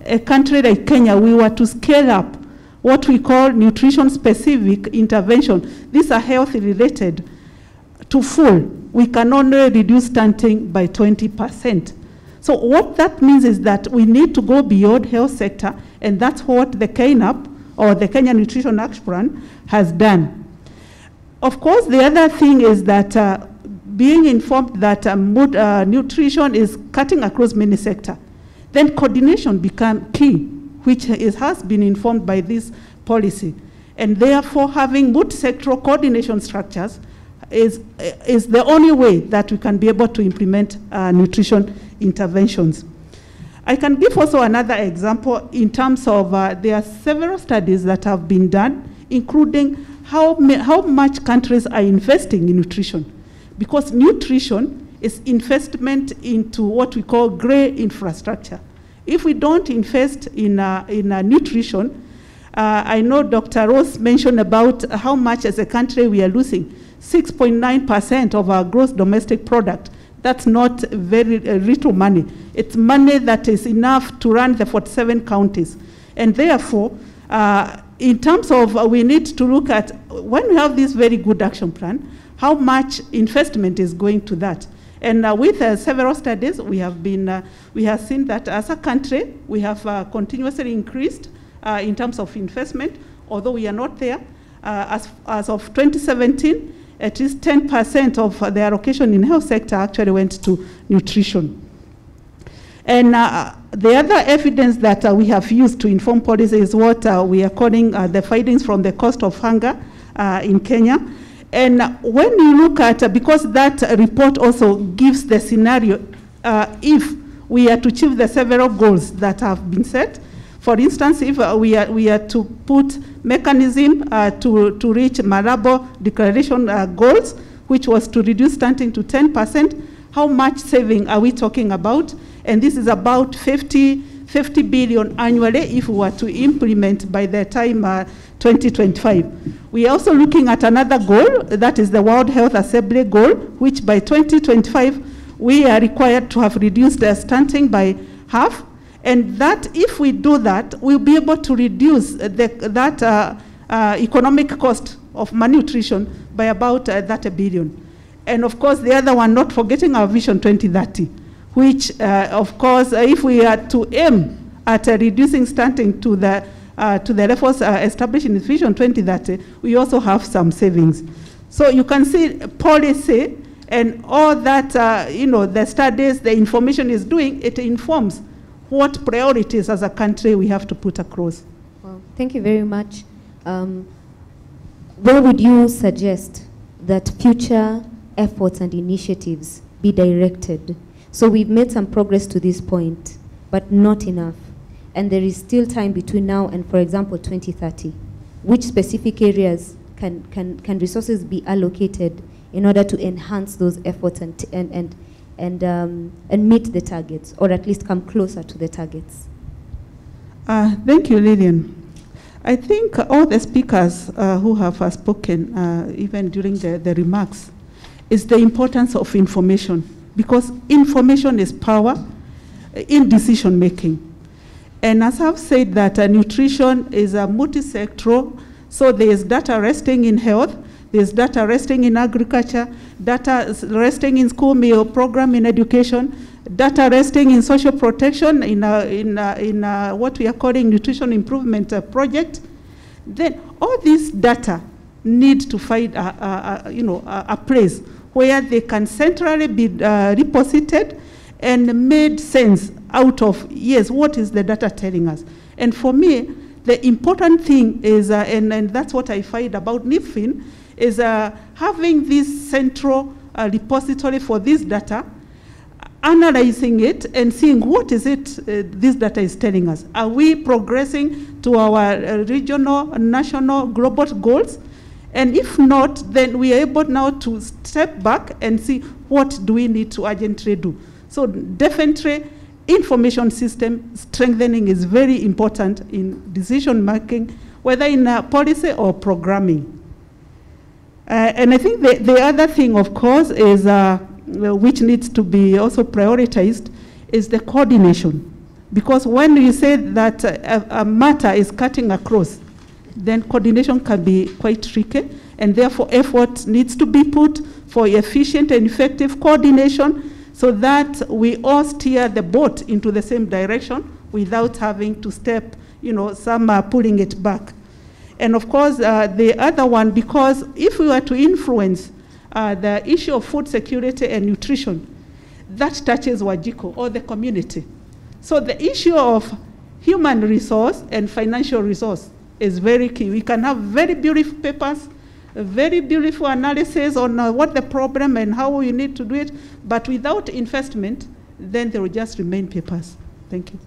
a country like Kenya, we were to scale up what we call nutrition-specific intervention, these are health-related, to full, we can only reduce stunting by 20%. So what that means is that we need to go beyond health sector, and that's what the KNAP, or the Kenya Nutrition Action Plan, has done. Of course, the other thing is that being informed that nutrition is cutting across many sectors, then coordination become key, which has been informed by this policy. And therefore, having multi-sectoral coordination structures is the only way that we can be able to implement nutrition interventions. I can give also another example in terms of there are several studies that have been done, including how much countries are investing in nutrition. Because nutrition is investment into what we call gray infrastructure. If we don't invest in nutrition, I know Dr. Rose mentioned about how much as a country we are losing. 6.9% of our gross domestic product. That's not very little money. It's money that is enough to run the 47 counties. And therefore, in terms of we need to look at, when we have this very good action plan, how much investment is going to that. And with several studies, we have seen that as a country, we have continuously increased in terms of investment, although we are not there. As of 2017, at least 10% of the allocation in health sector actually went to nutrition. And the other evidence that we have used to inform policy is what we are calling the findings from the cost of hunger in Kenya. And when you look at, because that report also gives the scenario if we are to achieve the several goals that have been set. For instance, if we are to put mechanism to reach Malabo Declaration goals, which was to reduce stunting to 10%, how much saving are we talking about? And this is about 50 billion annually if we were to implement by the time 2025. We are also looking at another goal, that is the World Health Assembly goal, which by 2025, we are required to have reduced the stunting by half. And that, if we do that, we'll be able to reduce that economic cost of malnutrition by about that $1 billion. And of course, the other one, not forgetting our Vision 2030, which, of course, if we are to aim at reducing stunting to the levels established in Vision 2030, we also have some savings. So you can see policy and all that, the studies, the information is doing, it informs what priorities as a country we have to put across. Well, thank you very much. Where would you suggest that future efforts and initiatives be directed? So we've made some progress to this point, but not enough. And there is still time between now and, for example, 2030. which specific areas can resources be allocated in order to enhance those efforts and meet the targets, or at least come closer to the targets? Thank you, Lillian. I think all the speakers who have spoken, even during the remarks, is the importance of information, because information is power in decision making. And as I've said, that nutrition is a multi-sectoral, so there is data resting in health, there's data resting in agriculture, data resting in school meal program in education, data resting in social protection in what we are calling nutrition improvement project. Then all this data need to find a place where they can centrally be reposited and made sense out of, yes, what is the data telling us? And for me, the important thing is, and that's what I find about NIFIN, is having this central repository for this data, analyzing it and seeing what is it this data is telling us. Are we progressing to our regional, national, global goals? And if not, then we are able now to step back and see what do we need to urgently do. So definitely, information system strengthening is very important in decision making, whether in policy or programming. And I think the other thing, of course, is which needs to be also prioritized, is the coordination. Because when you say that a matter is cutting across, then coordination can be quite tricky, and therefore effort needs to be put for efficient and effective coordination, so that we all steer the boat into the same direction without having to step, some are pulling it back. And of course, the other one, because if we were to influence the issue of food security and nutrition, that touches Wajiko or the community. So the issue of human resource and financial resource is very key. We can have very beautiful papers, very beautiful analysis on what the problem and how we need to do it, but without investment, then they will just remain papers. Thank you.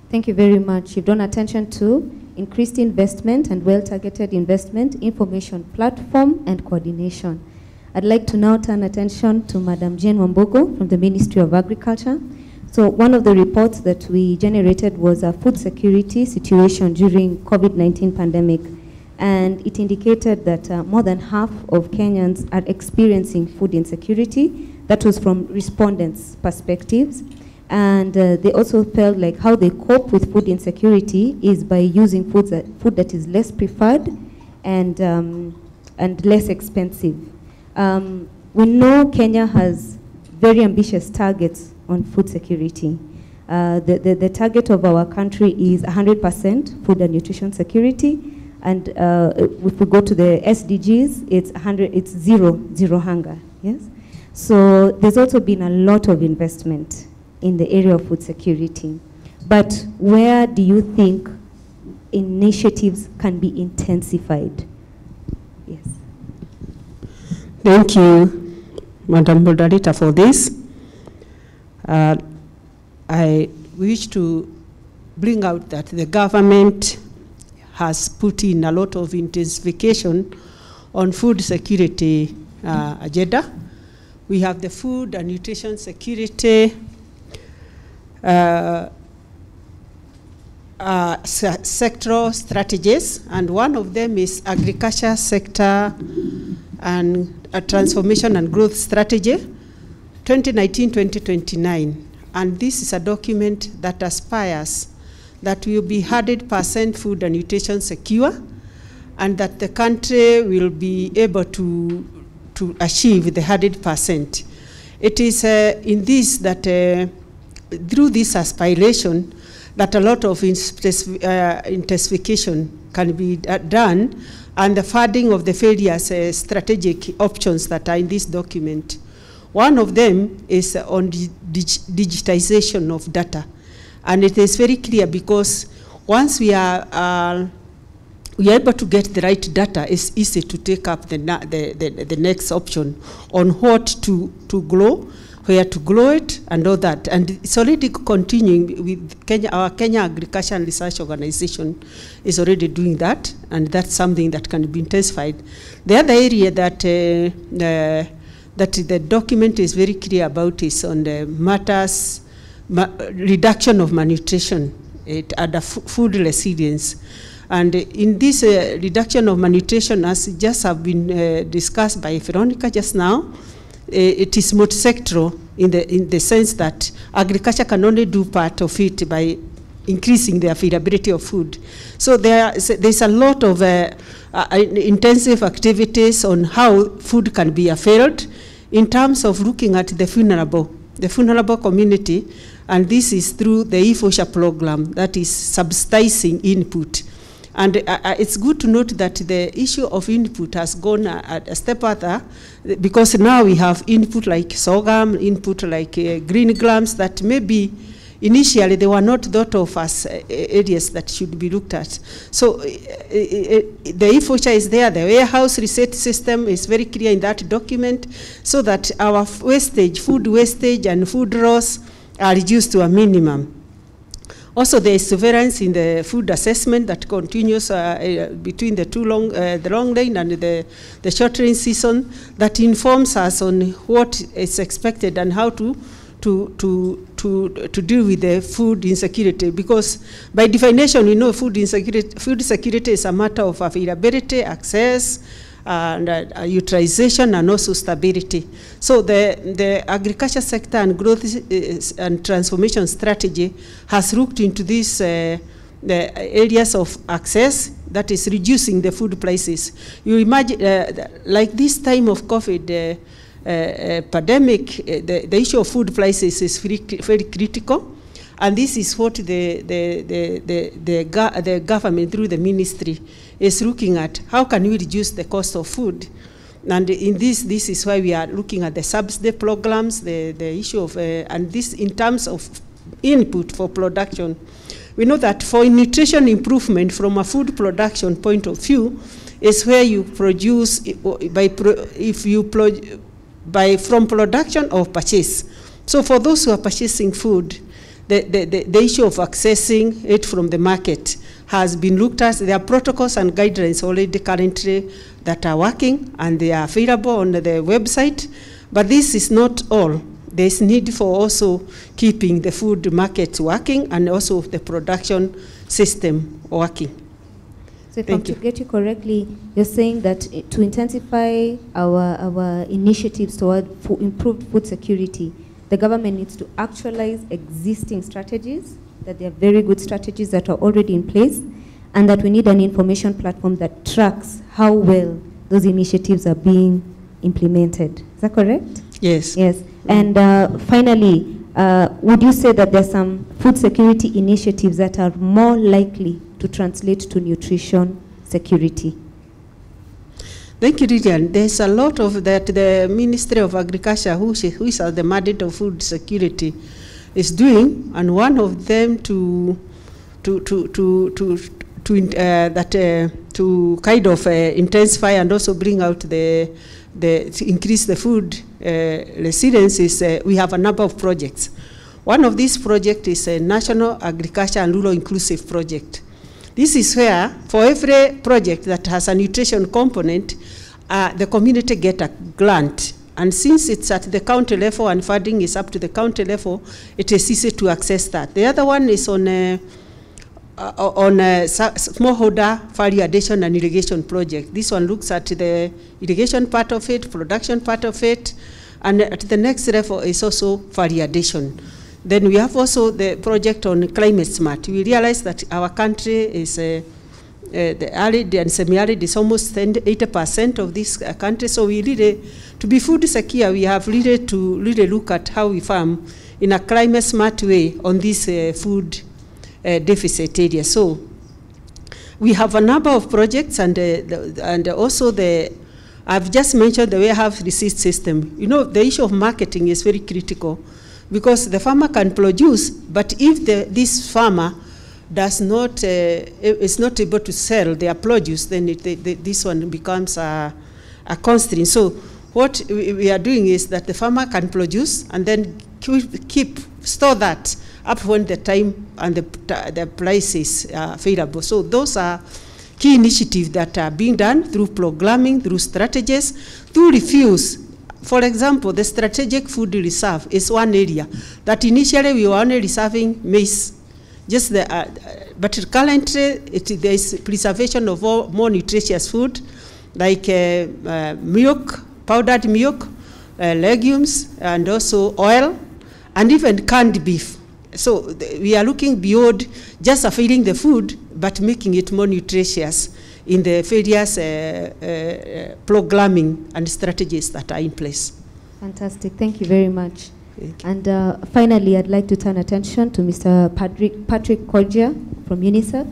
Thank you very much. You've drawn attention to increased investment and well-targeted investment, information platform, and coordination. I'd like to now turn attention to Madam Jane Wambogo from the Ministry of Agriculture. So one of the reports that we generated was a food security situation during COVID-19 pandemic. And it indicated that more than half of Kenyans are experiencing food insecurity. That was from respondents' perspectives. And they also felt like how they cope with food insecurity is by using food that is less preferred and less expensive. We know Kenya has very ambitious targets on food security. The target of our country is 100% food and nutrition security. And if we go to the SDGs, it's zero hunger, yes? So there's also been a lot of investment in the area of food security. But where do you think initiatives can be intensified? Yes. Thank you, Madam Moderator, for this. I wish to bring out that the government has put in a lot of intensification on food security agenda. We have the food and nutrition security sectoral strategies, and one of them is agriculture sector and a transformation and growth strategy, 2019-2029. And this is a document that aspires that we will be 100% food and nutrition secure, and that the country will be able to achieve the 100%. It is in this that through this aspiration that a lot of intensification can be done, and the funding of the various strategic options that are in this document. One of them is on digitization of data. And it is very clear, because once we are able to get the right data, it's easy to take up the next option on what to grow where to grow it and all that. And it's already continuing with Kenya. Our Kenya Agriculture and Research Organization is already doing that, and that's something that can be intensified. The other area that that the document is very clear about is on the matters reduction of malnutrition and food resilience. And in this reduction of malnutrition, as just have been discussed by Veronica just now, it is multi-sectoral in the sense that agriculture can only do part of it by increasing the availability of food. So there's a lot of intensive activities on how food can be availed in terms of looking at the vulnerable community, and this is through the e-voucher program that is subsidizing input. And it's good to note that the issue of input has gone a step further, because now we have input like sorghum, input like green grams that maybe initially they were not thought of as areas that should be looked at. So the e-voucher is there, the warehouse receipt system is very clear in that document, so that our wastage, food wastage and food loss are reduced to a minimum. Also, there is surveillance in the food assessment that continues between the long rain and the short rain season, that informs us on what is expected and how to deal with the food insecurity. Because by definition, we know food security is a matter of availability, access, and utilization, and also stability. So the agriculture sector and growth and transformation strategy has looked into these the areas of access, that is reducing the food prices. You imagine, like this time of COVID pandemic, the issue of food prices is very critical. And this is what the government, through the ministry, is looking at. How can we reduce the cost of food? And in this is why we are looking at the subsidy programs, the issue of, and this in terms of input for production. We know that for nutrition improvement from a food production point of view is where you produce, from production or purchase. So for those who are purchasing food, the issue of accessing it from the market has been looked at. There are protocols and guidelines already currently that are working, and they are available on the website. But this is not all. There is need for also keeping the food markets working and also the production system working. So if I'm to get you correctly, you're saying that to intensify our initiatives toward improved food security, the government needs to actualize existing strategies, that they are very good strategies that are already in place, and that we need an information platform that tracks how well those initiatives are being implemented. Is that correct? Yes. Yes. And finally, would you say that there are some food security initiatives that are more likely to translate to nutrition security? Thank you, Lilian. There's a lot of that the Ministry of Agriculture, who is at the mandate of food security, is doing, and one of them to kind of intensify and also bring out to increase the food resilience is we have a number of projects. One of these projects is a National Agriculture and Rural Inclusive Project. This is where, for every project that has a nutrition component, the community get a grant. And since it's at the county level and funding is up to the county level, it is easy to access that. The other one is on smallholder value addition and irrigation project. This one looks at the irrigation part of it, production part of it, and at the next level is also value addition. Then we have also the project on climate smart. We realize that our country is the arid and semi-arid is almost 80% of this country. So we really, to be food secure, we have really to look at how we farm in a climate smart way on this food deficit area. So we have a number of projects, and also I've just mentioned the warehouse receipt system. You know, the issue of marketing is very critical, because the farmer can produce, but if this farmer is not able to sell their produce, then this one becomes a constraint. So what we are doing is that the farmer can produce and then store that up when the time and the price is favorable. So those are key initiatives that are being done through programming, through strategies, through reviews. For example, the strategic food reserve is one area that initially we were only reserving maize. But currently there is preservation of all more nutritious food like milk, powdered milk, legumes, and also oil, and even canned beef. So we are looking beyond just feeding the food, but making it more nutritious in the various programming and strategies that are in place. Fantastic. Thank you very much. And finally, I'd like to turn attention to Mr. Patrick Colgier from Unicef.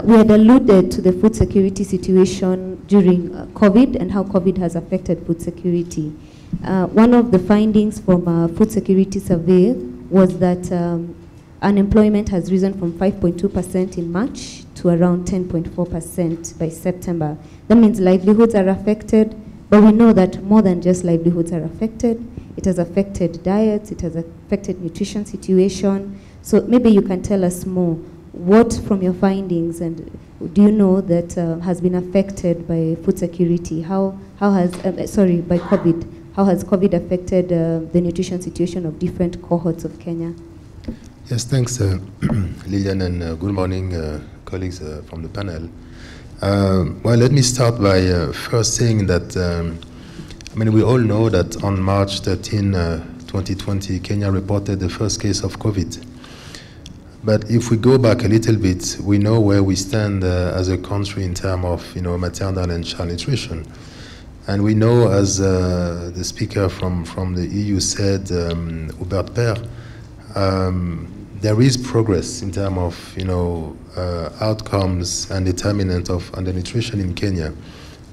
We had alluded to the food security situation during COVID and how COVID has affected food security. One of the findings from a food security survey was that unemployment has risen from 5.2% in March to around 10.4% by September. That means livelihoods are affected, but we know that more than just livelihoods are affected. It has affected diets, it has affected nutrition situation. So maybe you can tell us more. What from your findings and do you know that has been affected by food security? By COVID? How has COVID affected the nutrition situation of different cohorts of Kenya? Yes, thanks, Lillian, and good morning, colleagues from the panel. Well, let me start by first saying that, we all know that on March 13, 2020, Kenya reported the first case of COVID. But if we go back a little bit, we know where we stand as a country in terms of, maternal and child nutrition. And we know, as the speaker from the EU said, Hubert Per, there is progress in terms of, outcomes and determinant of undernutrition in Kenya.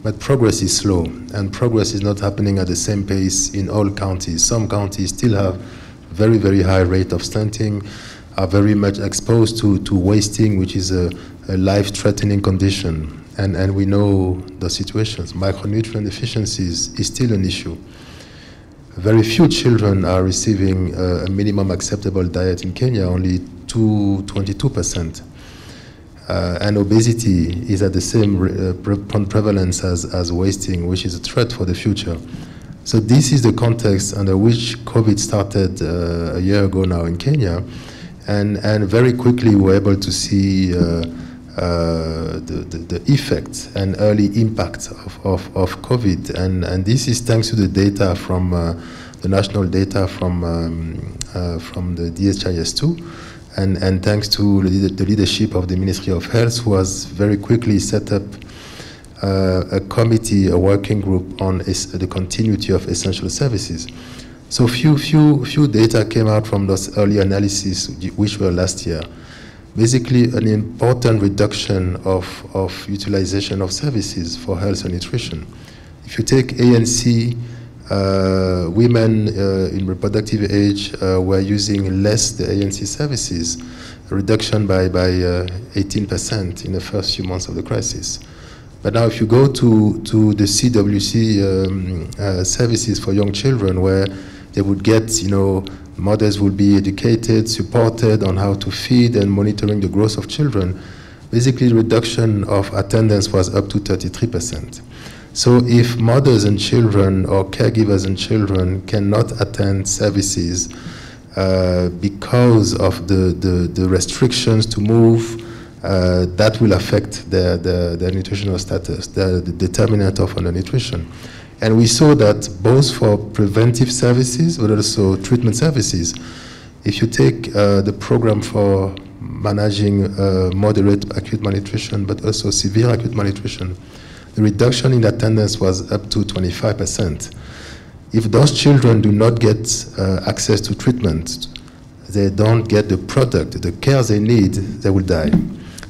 But progress is slow, and progress is not happening at the same pace in all counties. Some counties still have very, very high rate of stunting, are very much exposed to wasting, which is a life-threatening condition. And we know the situations. Micronutrient deficiencies is still an issue. Very few children are receiving a minimum acceptable diet in Kenya, only 22%. And obesity is at the same prevalence as wasting, which is a threat for the future. So this is the context under which COVID started a year ago now in Kenya. And very quickly we were able to see the effect and early impact of COVID. And this is thanks to the data from the national data from the DHIS2. And thanks to the leadership of the Ministry of Health, who has very quickly set up a committee, a working group on the continuity of essential services. So few data came out from those early analyses, which were last year. Basically, an important reduction of utilization of services for health and nutrition. If you take ANC, women in reproductive age were using less the ANC services, a reduction by 18% in the first few months of the crisis. But now if you go to the CWC services for young children, where they would get, mothers will be educated, supported on how to feed and monitoring the growth of children, basically reduction of attendance was up to 33%. So if mothers and children or caregivers and children cannot attend services because of the restrictions to move, that will affect their nutritional status, the determinant of undernutrition. And we saw that both for preventive services, but also treatment services. If you take the program for managing moderate acute malnutrition, but also severe acute malnutrition, the reduction in attendance was up to 25%. If those children do not get access to treatment, they don't get the product, the care they need, they will die.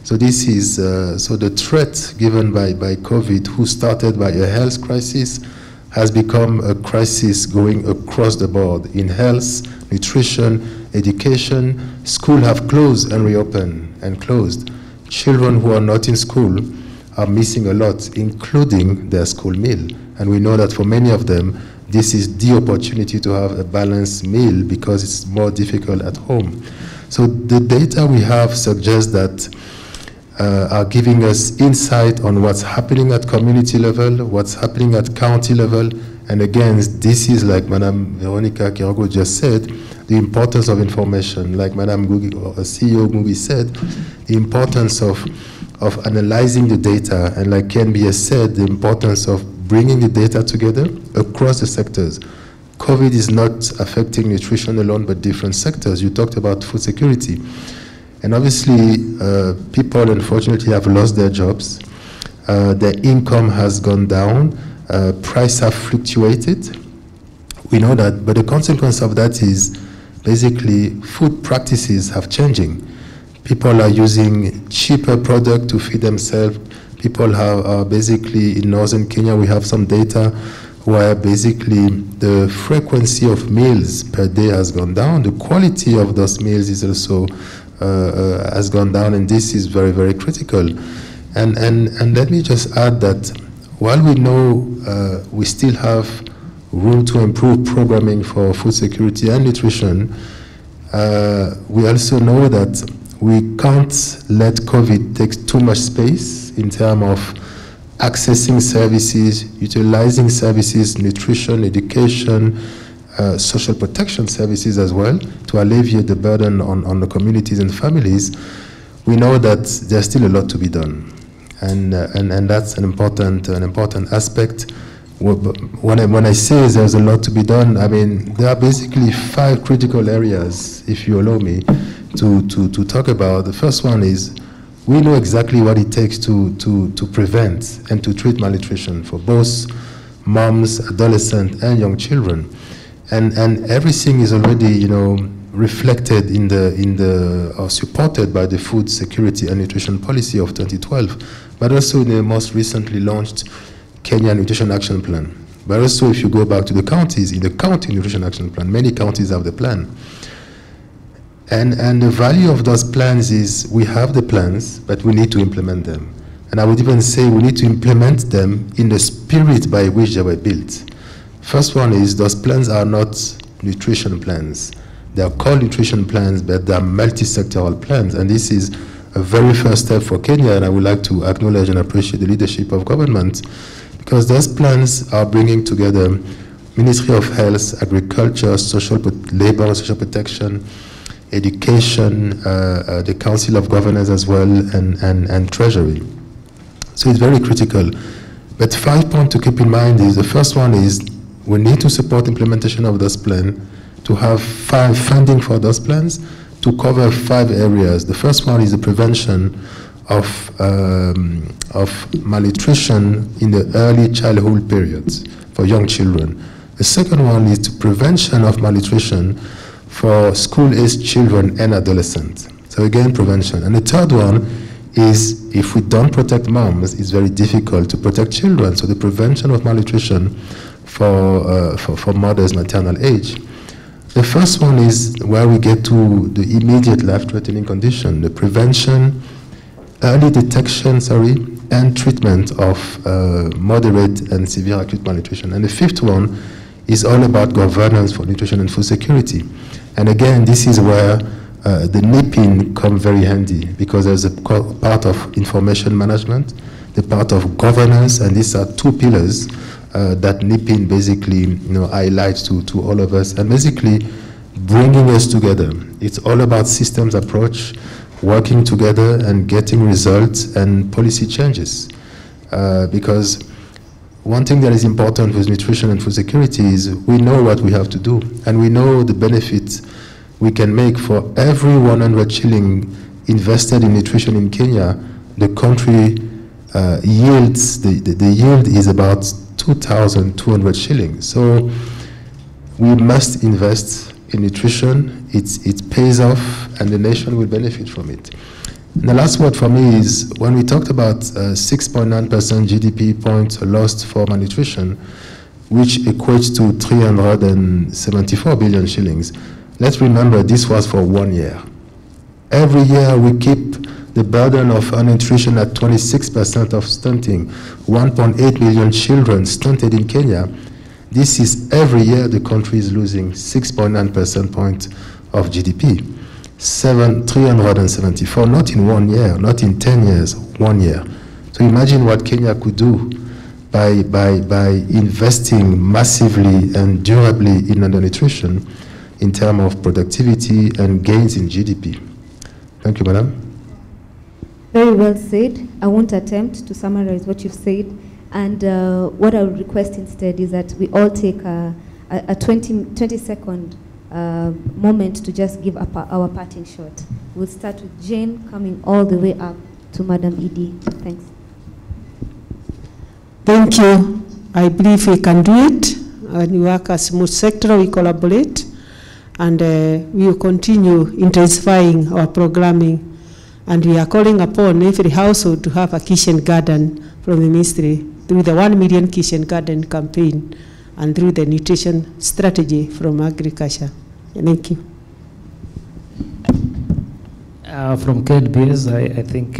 So this is, so the threat given by COVID, who started by a health crisis, has become a crisis going across the board in health, nutrition, education. Schools have closed and reopened and closed. Children who are not in school are missing a lot, including their school meal. And we know that for many of them, this is the opportunity to have a balanced meal because it's more difficult at home. So the data we have suggests that are giving us insight on what's happening at community level, what's happening at county level. And again, this is, like Madame Veronica Kirogo just said, the importance of information. Like Madame CEO Ngugi said, the importance of analyzing the data. And like Ken has said, the importance of bringing the data together across the sectors. COVID is not affecting nutrition alone, but different sectors. You talked about food security. And obviously, people unfortunately have lost their jobs. Their income has gone down. Prices have fluctuated. We know that, but the consequence of that is basically food practices have changing. People are using cheaper product to feed themselves. People are basically, in northern Kenya, we have some data where basically the frequency of meals per day has gone down. The quality of those meals is also has gone down, and this is very, very critical. And let me just add that while we know we still have room to improve programming for food security and nutrition, we also know that we can't let COVID take too much space in terms of accessing services, utilizing services, nutrition, education, social protection services as well, to alleviate the burden on the communities and families. We know that there's still a lot to be done, and that's an important aspect. When I say there's a lot to be done, I mean there are basically 5 critical areas, if you allow me, to talk about. The first one is we know exactly what it takes to prevent and to treat malnutrition for both moms, adolescents, and young children. And everything is already, reflected in the or supported by the Food Security and Nutrition Policy of 2012, but also in the most recently launched Kenyan Nutrition Action Plan. But also, if you go back to the counties, in the County Nutrition Action Plan, many counties have the plan. And the value of those plans is we have the plans, but we need to implement them. And I would even say we need to implement them in the spirit by which they were built. First one is those plans are not nutrition plans. They are called nutrition plans, but they are multi-sectoral plans. And this is a very first step for Kenya, and I would like to acknowledge and appreciate the leadership of government, because those plans are bringing together Ministry of Health, Agriculture, Labor, Social Protection, Education, the Council of Governors as well, and Treasury. So it's very critical. But 5 points to keep in mind is, the first one is we need to support implementation of this plan, to have funding for those plans, to cover 5 areas. The first one is the prevention of malnutrition in the early childhood periods for young children. The second one is the prevention of malnutrition for school-aged children and adolescents. So again, prevention. And the third one is, if we don't protect moms, it's very difficult to protect children. So the prevention of malnutrition for mothers' maternal age. The first one is where we get to the immediate life-threatening condition, the prevention, early detection, and treatment of moderate and severe acute malnutrition. And the fifth one is all about governance for nutrition and food security. And again, this is where the NIPIN come very handy, because there's a part of information management, the part of governance, and these are 2 pillars that NIPIN basically highlights to all of us, and basically bringing us together. It's all about systems approach, working together and getting results and policy changes. Because one thing that is important with nutrition and food security is we know what we have to do, and we know the benefits we can make. For every 100 shilling invested in nutrition in Kenya, the country yields, the yield is about 2,200 shillings. So we must invest in nutrition. It pays off, and the nation will benefit from it. And the last word for me is, when we talked about 6.9% GDP points lost for malnutrition, which equates to 374 billion shillings, let's remember this was for 1 year. Every year we keep the burden of malnutrition at 26% of stunting, 1.8 million children stunted in Kenya. This is every year the country is losing 6.9 percentage point of GDP. 374, not in 1 year, not in 10 years, 1 year. So imagine what Kenya could do by investing massively and durably in undernutrition in terms of productivity and gains in GDP. Thank you, Madam. Very well said. I won't attempt to summarize what you've said. And what I would request instead is that we all take a 20-second moment to just give our parting shot. We'll start with Jane, coming all the way up to Madam Edie. Thanks. Thank you. I believe we can do it. We work as multi-sector, we collaborate, and we will continue intensifying our programming. And we are calling upon every household to have a kitchen garden from the ministry through the 1 million kitchen garden campaign and through the nutrition strategy from agriculture. Thank you. From KNBS, I think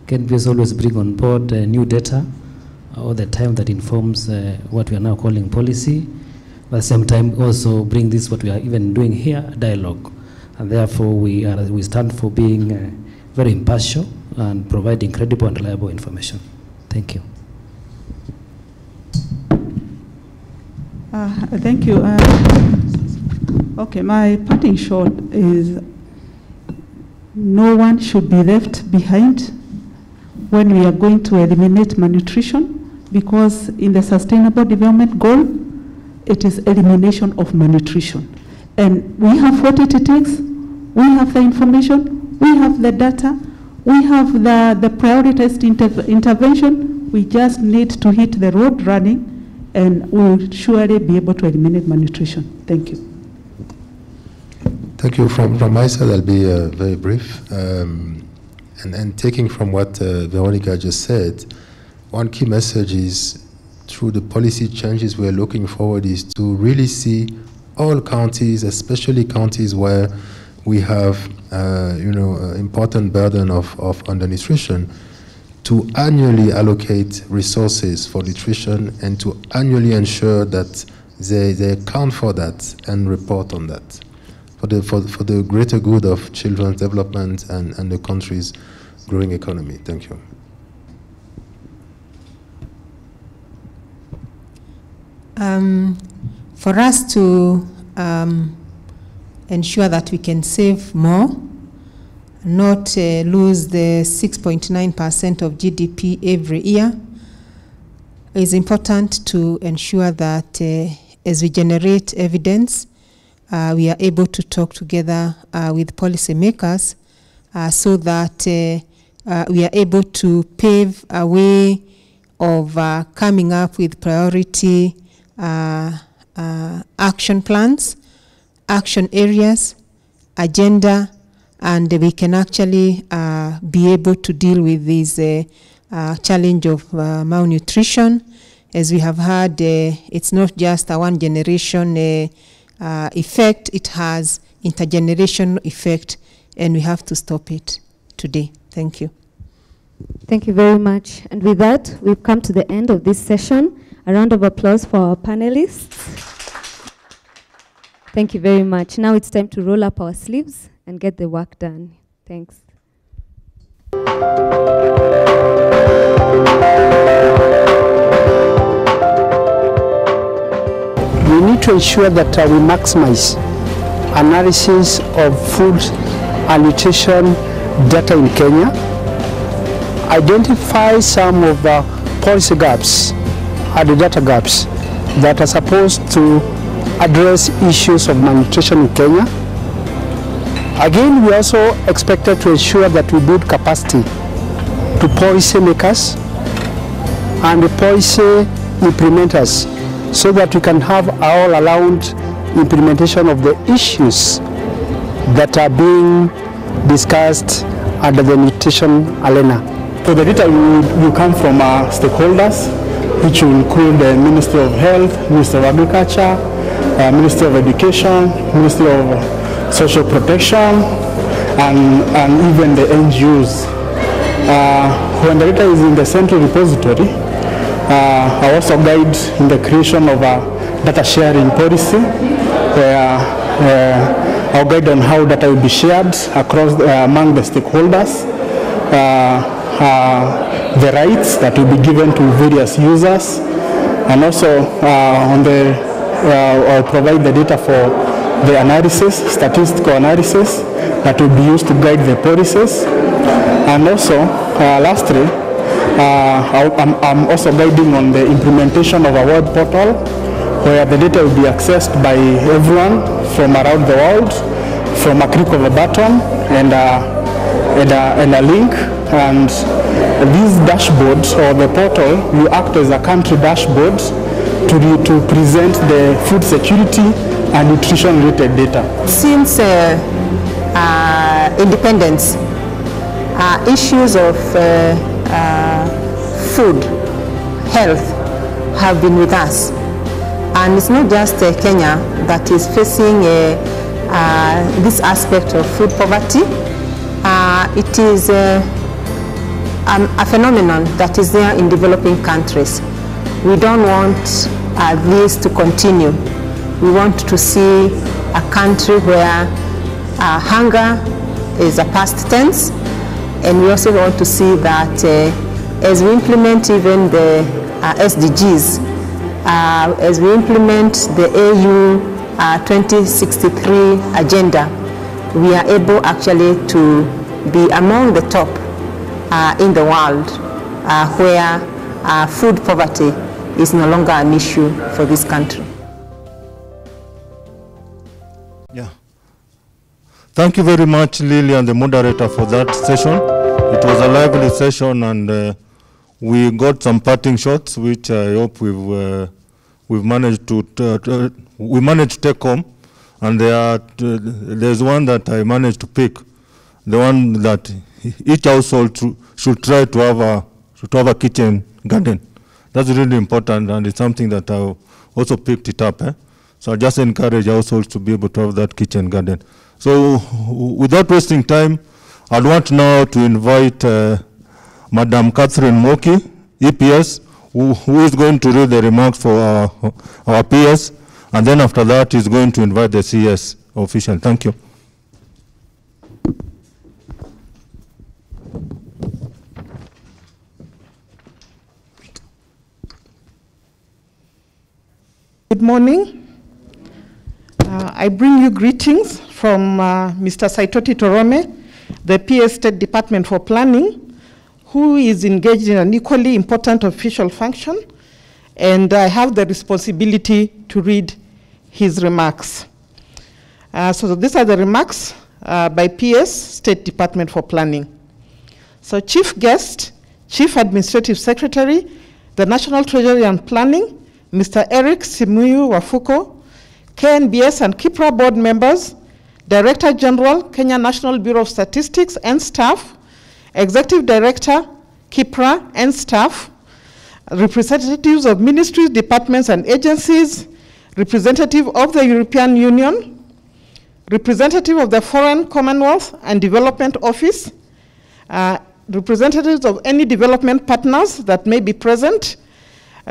KNBS always bring on board new data all the time that informs what we are now calling policy, but at the same time also bring this, what we are even doing here, dialogue. And therefore we stand for being very impartial and providing credible and reliable information. Thank you. Thank you. Okay, my parting shot is no one should be left behind when we are going to eliminate malnutrition, because in the Sustainable Development Goal, it is elimination of malnutrition. And we have what it takes, we have the information, we have the data, we have the prioritized intervention. We just need to hit the road running, and we will surely be able to eliminate malnutrition. Thank you. Thank you. From my side, I'll be very brief. And taking from what Veronica just said, one key message is, through the policy changes we're looking forward, is to really see all counties, especially counties where we have important burden of undernutrition, to annually allocate resources for nutrition and to annually ensure that they account for that and report on that for the greater good of children's development and the country's growing economy. Thank you. For us to ensure that we can save more, not lose the 6.9% of GDP every year, it's important to ensure that as we generate evidence, we are able to talk together with policymakers so that we are able to pave a way of coming up with priority action plans, action areas, agenda, and we can actually be able to deal with this challenge of malnutrition. As we have heard, it's not just a one generation effect, it has intergenerational effect, and we have to stop it today. Thank you. Thank you very much. And with that, we've come to the end of this session. A round of applause for our panelists. Thank you very much. Now it's time to roll up our sleeves and get the work done. Thanks. We need to ensure that we maximize analysis of food and nutrition data in Kenya, identify some of the policy gaps and the data gaps that are supposed to address issues of malnutrition in Kenya. Again, we also expected to ensure that we build capacity to policy makers and the policy implementers so that we can have all-around implementation of the issues that are being discussed under the nutrition arena. So the data will come from stakeholders, which will include the Ministry of Health, Ministry of Agriculture, Ministry of Education, Ministry of Social Protection, and even the NGOs When the data is in the central repository, I also guide in the creation of a data sharing policy, where I'll guide on how data will be shared across among the stakeholders, the rights that will be given to various users, and also I'll provide the data for the analysis, statistical analysis that will be used to guide the policies. And also, lastly, I'm also guiding on the implementation of a web portal where the data will be accessed by everyone from around the world, from a click of a button and a link. And this dashboard or the portal will act as a country dashboard to present the food security and nutrition related data. Since independence, issues of food, health have been with us. And it's not just Kenya that is facing this aspect of food poverty. It is a phenomenon that is there in developing countries. We don't want this to continue. We want to see a country where hunger is a past tense, and we also want to see that as we implement even the SDGs, as we implement the AU 2063 agenda, we are able actually to be among the top in the world where food poverty is no longer an issue for this country. Yeah. Thank you very much, Lily, and the moderator, for that session. It was a lively session, and we got some parting shots, which I hope we've managed to take home. And there's one that I managed to pick, the one that each household should try to have a kitchen garden. That's really important, and it's something that I also picked it up. So I just encourage households to be able to have that kitchen garden. So without wasting time, I'd want now to invite Madam Catherine Moki, EPS, who is going to read the remarks for our PS, and then after that is going to invite the CS official. Thank you. Good morning. I bring you greetings from Mr. Saitoti Torome, the PS State Department for Planning, who is engaged in an equally important official function, and I have the responsibility to read his remarks. So these are the remarks by PS State Department for Planning. So Chief Guest, Chief Administrative Secretary, the National Treasury and Planning, Mr. Eric Simuyu Wafuko, KNBS and KIPRA board members, Director General, Kenya National Bureau of Statistics and staff, Executive Director, KIPRA and staff, representatives of ministries, departments and agencies, representative of the European Union, representative of the Foreign Commonwealth and Development Office, representatives of any development partners that may be present,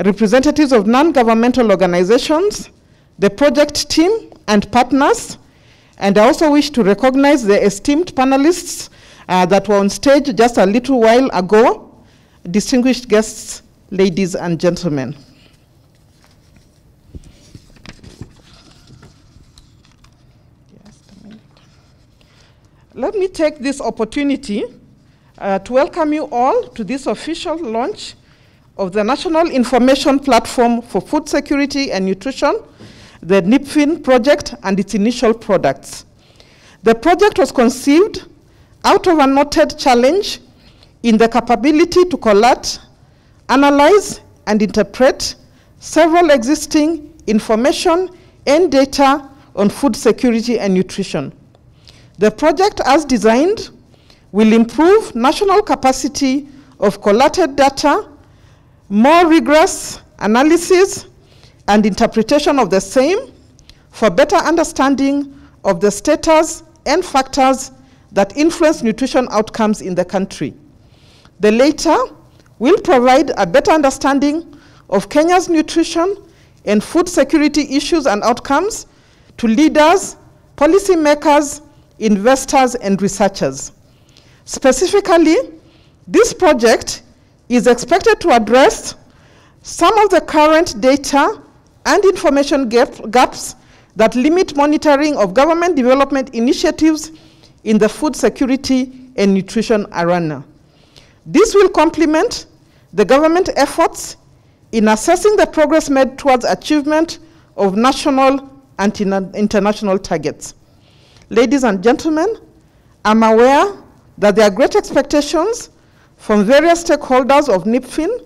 representatives of non-governmental organizations, the project team and partners, and I also wish to recognize the esteemed panelists that were on stage just a little while ago, distinguished guests, ladies and gentlemen. Let me take this opportunity to welcome you all to this official launch of the National Information Platform for Food Security and Nutrition, the NIPFIN project and its initial products. The project was conceived out of a noted challenge in the capability to collect, analyze, and interpret several existing information and data on food security and nutrition. The project, as designed, will improve national capacity of collated data, more rigorous analysis and interpretation of the same for better understanding of the status and factors that influence nutrition outcomes in the country. The latter will provide a better understanding of Kenya's nutrition and food security issues and outcomes to leaders, policymakers, investors, and researchers. Specifically, this project is expected to address some of the current data and information gaps that limit monitoring of government development initiatives in the food security and nutrition arena. This will complement the government efforts in assessing the progress made towards achievement of national and international targets. Ladies and gentlemen, I'm aware that there are great expectations from various stakeholders of NIPFIN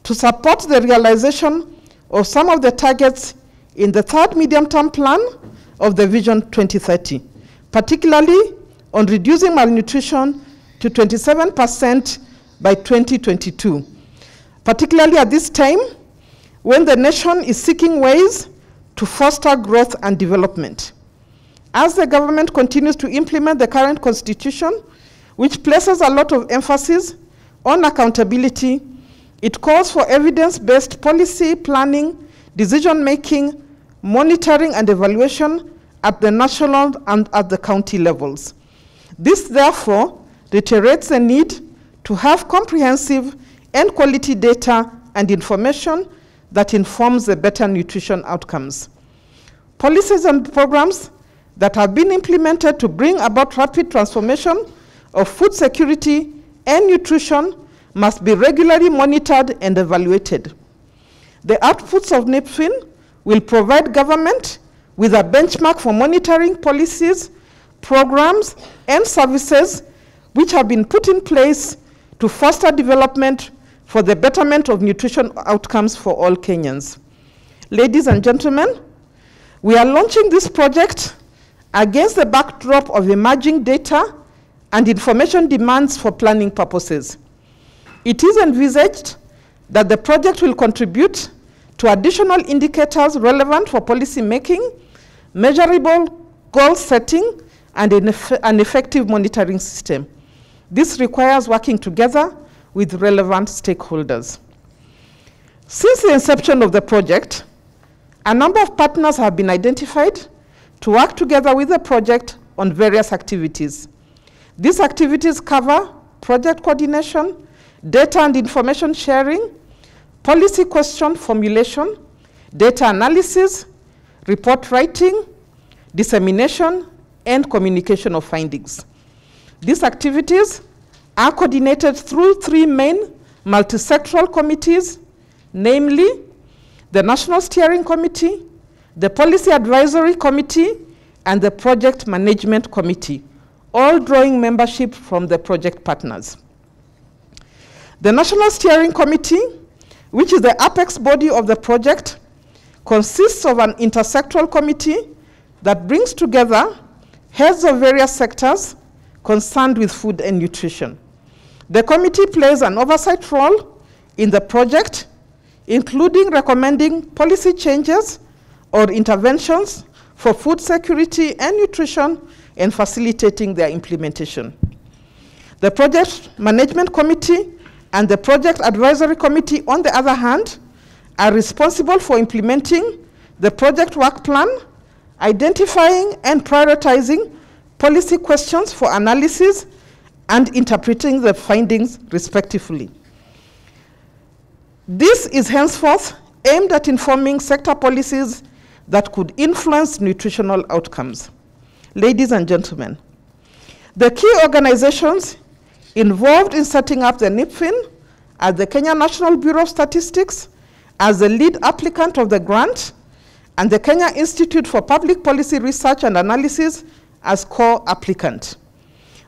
to support the realization of some of the targets in the third medium-term plan of the Vision 2030, particularly on reducing malnutrition to 27% by 2022, particularly at this time when the nation is seeking ways to foster growth and development. As the government continues to implement the current constitution, which places a lot of emphasis on accountability, it calls for evidence-based policy planning, decision-making, monitoring, and evaluation at the national and at the county levels. This, therefore, reiterates the need to have comprehensive and quality data and information that informs the better nutrition outcomes. Policies and programs that have been implemented to bring about rapid transformation of food security and nutrition must be regularly monitored and evaluated. The outputs of NIPFIN will provide government with a benchmark for monitoring policies, programs, and services which have been put in place to foster development for the betterment of nutrition outcomes for all Kenyans. Ladies and gentlemen, we are launching this project against the backdrop of emerging data and information demands for planning purposes. It is envisaged that the project will contribute to additional indicators relevant for policy making, measurable goal setting, and an effective monitoring system. This requires working together with relevant stakeholders. Since the inception of the project, a number of partners have been identified to work together with the project on various activities. These activities cover project coordination, data and information sharing, policy question formulation, data analysis, report writing, dissemination, and communication of findings. These activities are coordinated through three main multi-sectoral committees, namely the National Steering Committee, the Policy Advisory Committee, and the Project Management Committee, all drawing membership from the project partners. The National Steering Committee, which is the apex body of the project, consists of an intersectoral committee that brings together heads of various sectors concerned with food and nutrition. The committee plays an oversight role in the project, including recommending policy changes or interventions for food security and nutrition and facilitating their implementation. The Project Management Committee and the Project Advisory Committee, on the other hand, are responsible for implementing the project work plan, identifying and prioritizing policy questions for analysis, and interpreting the findings respectively. This is henceforth aimed at informing sector policies that could influence nutritional outcomes. Ladies and gentlemen, the key organizations involved in setting up the NIPFIN are the Kenya National Bureau of Statistics as the lead applicant of the grant, and the Kenya Institute for Public Policy Research and Analysis as co-applicant.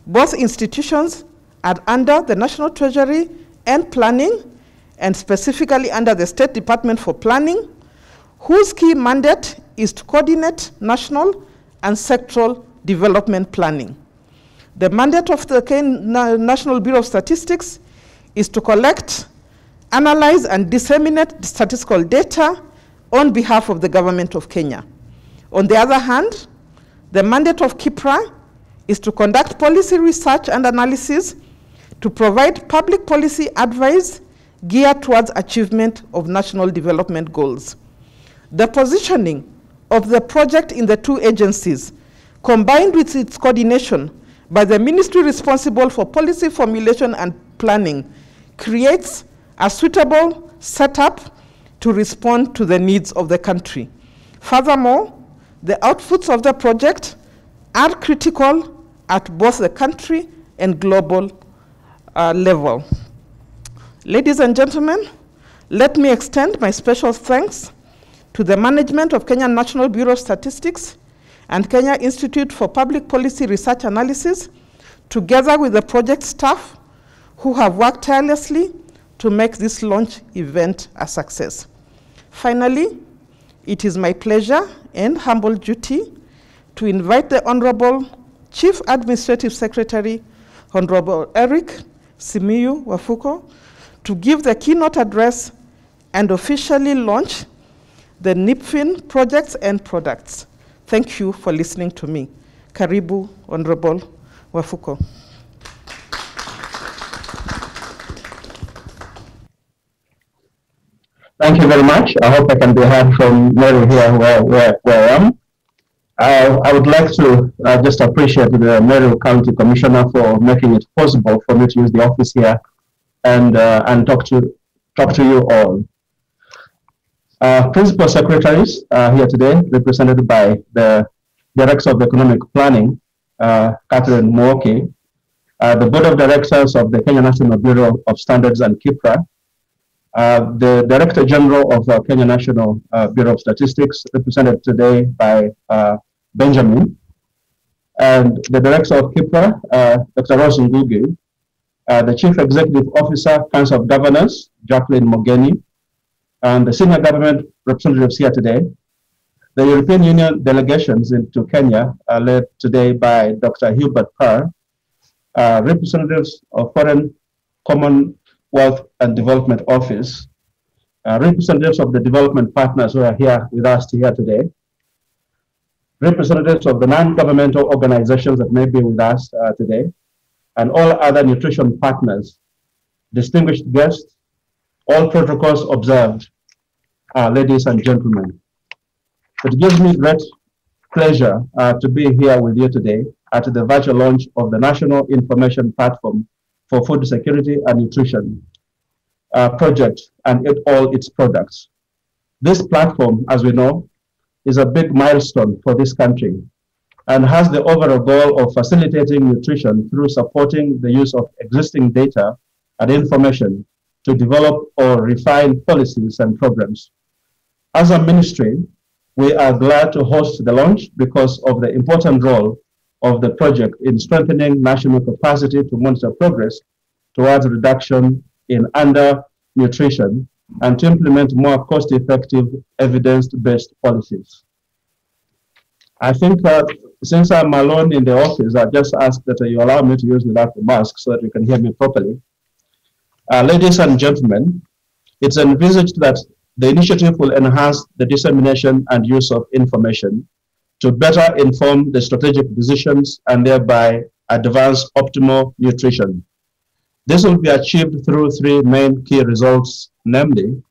Both institutions are under the National Treasury and Planning, and specifically under the State Department for Planning, whose key mandate is to coordinate national and sectoral development planning. The mandate of the National Bureau of Statistics is to collect, analyze, and disseminate statistical data on behalf of the government of Kenya. On the other hand, the mandate of KIPRA is to conduct policy research and analysis to provide public policy advice geared towards achievement of national development goals. The positioning of the project in the two agencies, combined with its coordination by the ministry responsible for policy formulation and planning, creates a suitable setup to respond to the needs of the country. Furthermore, the outputs of the project are critical at both the country and global level. Ladies and gentlemen, let me extend my special thanks to the management of Kenya National Bureau of Statistics and Kenya Institute for Public Policy Research Analysis, together with the project staff who have worked tirelessly to make this launch event a success. Finally, it is my pleasure and humble duty to invite the Honorable Chief Administrative Secretary, Honorable Eric Simiyu Wafuko, to give the keynote address and officially launch the NIPFIN projects and products. Thank you for listening to me. Karibu, Honorable Wafuko. Thank you very much. I hope I can be heard from Meru here where I am. I would like to just appreciate the Meru County Commissioner for making it possible for me to use the office here and talk to you all. Principal secretaries here today, represented by the Director of Economic Planning, Catherine Mwoki, the Board of Directors of the Kenya National Bureau of Standards and KIPRA, the Director General of the Kenya National Bureau of Statistics, represented today by Benjamin, and the Director of KIPRA, Dr. Rose Ngugi, the Chief Executive Officer, Council of Governors, Jacqueline Mogeni, and the senior government representatives here today, the European Union delegations into Kenya, led today by Dr. Hubert Parr, representatives of Foreign Commonwealth and Development Office, representatives of the development partners who are here with us here today, representatives of the non-governmental organizations that may be with us today, and all other nutrition partners, distinguished guests, all protocols observed, ladies and gentlemen. It gives me great pleasure to be here with you today at the virtual launch of the National Information Platform for Food Security and Nutrition project and all its products. This platform, as we know, is a big milestone for this country and has the overall goal of facilitating nutrition through supporting the use of existing data and information to develop or refine policies and programs. As a ministry, we are glad to host the launch because of the important role of the project in strengthening national capacity to monitor progress towards reduction in undernutrition and to implement more cost-effective evidence-based policies. I think since I'm alone in the office, I just ask that you allow me to use without the mask so that you can hear me properly. Ladies and gentlemen, it's envisaged that the initiative will enhance the dissemination and use of information to better inform the strategic decisions and thereby advance optimal nutrition. This will be achieved through three main key results, namely,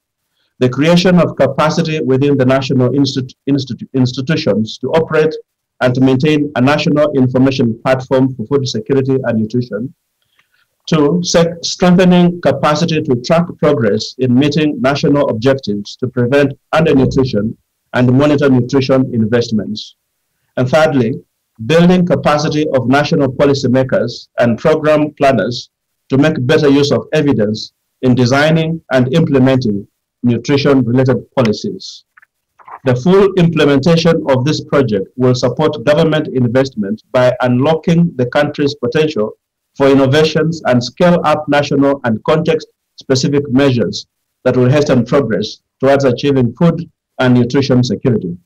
the creation of capacity within the national institutions to operate and to maintain a national information platform for food security and nutrition. Two, strengthening capacity to track progress in meeting national objectives to prevent undernutrition and monitor nutrition investments. And thirdly, building capacity of national policymakers and program planners to make better use of evidence in designing and implementing nutrition-related policies. The full implementation of this project will support government investment by unlocking the country's potential for innovations and scale up national and context-specific measures that will hasten progress towards achieving food and nutrition security.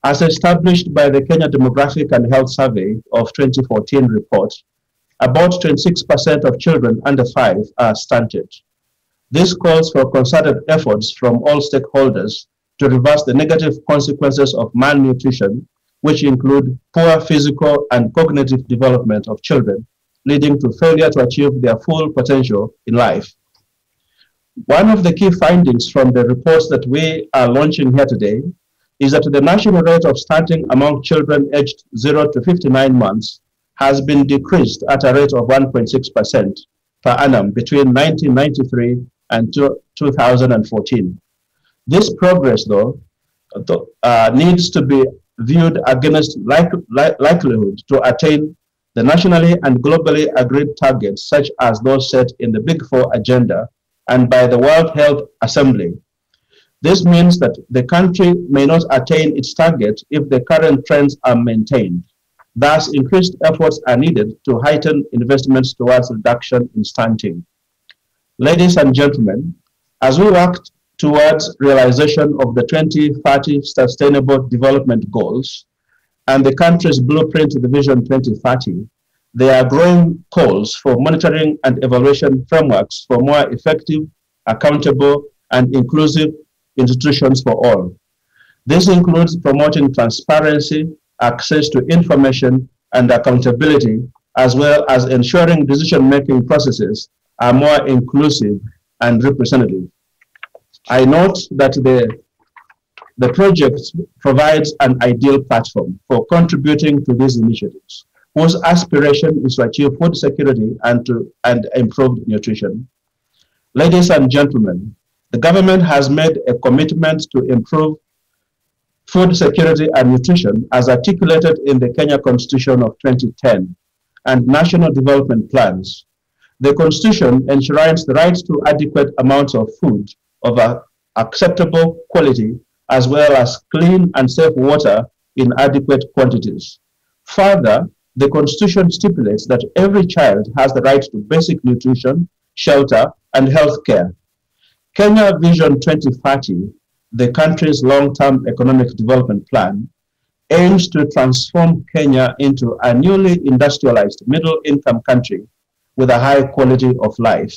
As established by the Kenya Demographic and Health Survey of 2014 report, about 26% of children under 5 are stunted. This calls for concerted efforts from all stakeholders to reverse the negative consequences of malnutrition, which include poor physical and cognitive development of children leading to failure to achieve their full potential in life. One of the key findings from the reports that we are launching here today is that the national rate of stunting among children aged 0 to 59 months has been decreased at a rate of 1.6% per annum between 1993 and 2014. This progress, though, needs to be viewed against likelihood to attain the nationally and globally agreed targets, such as those set in the Big Four agenda and by the World Health Assembly. This means that the country may not attain its target if the current trends are maintained. Thus, increased efforts are needed to heighten investments towards reduction in stunting. Ladies and gentlemen, as we work towards realization of the 2030 Sustainable Development Goals and the country's blueprint to the Vision 2030, there are growing calls for monitoring and evaluation frameworks for more effective, accountable, and inclusive institutions for all. This includes promoting transparency, access to information, and accountability, as well as ensuring decision-making processes are more inclusive and representative. I note that the project provides an ideal platform for contributing to these initiatives, whose aspiration is to achieve food security and improved nutrition. Ladies and gentlemen, the government has made a commitment to improve food security and nutrition as articulated in the Kenya Constitution of 2010 and national development plans. The Constitution enshrines the right to adequate amounts of food of acceptable quality, as well as clean and safe water in adequate quantities. Further, the Constitution stipulates that every child has the right to basic nutrition, shelter, and health care. Kenya Vision 2030, the country's long-term economic development plan, aims to transform Kenya into a newly industrialized middle-income country with a high quality of life.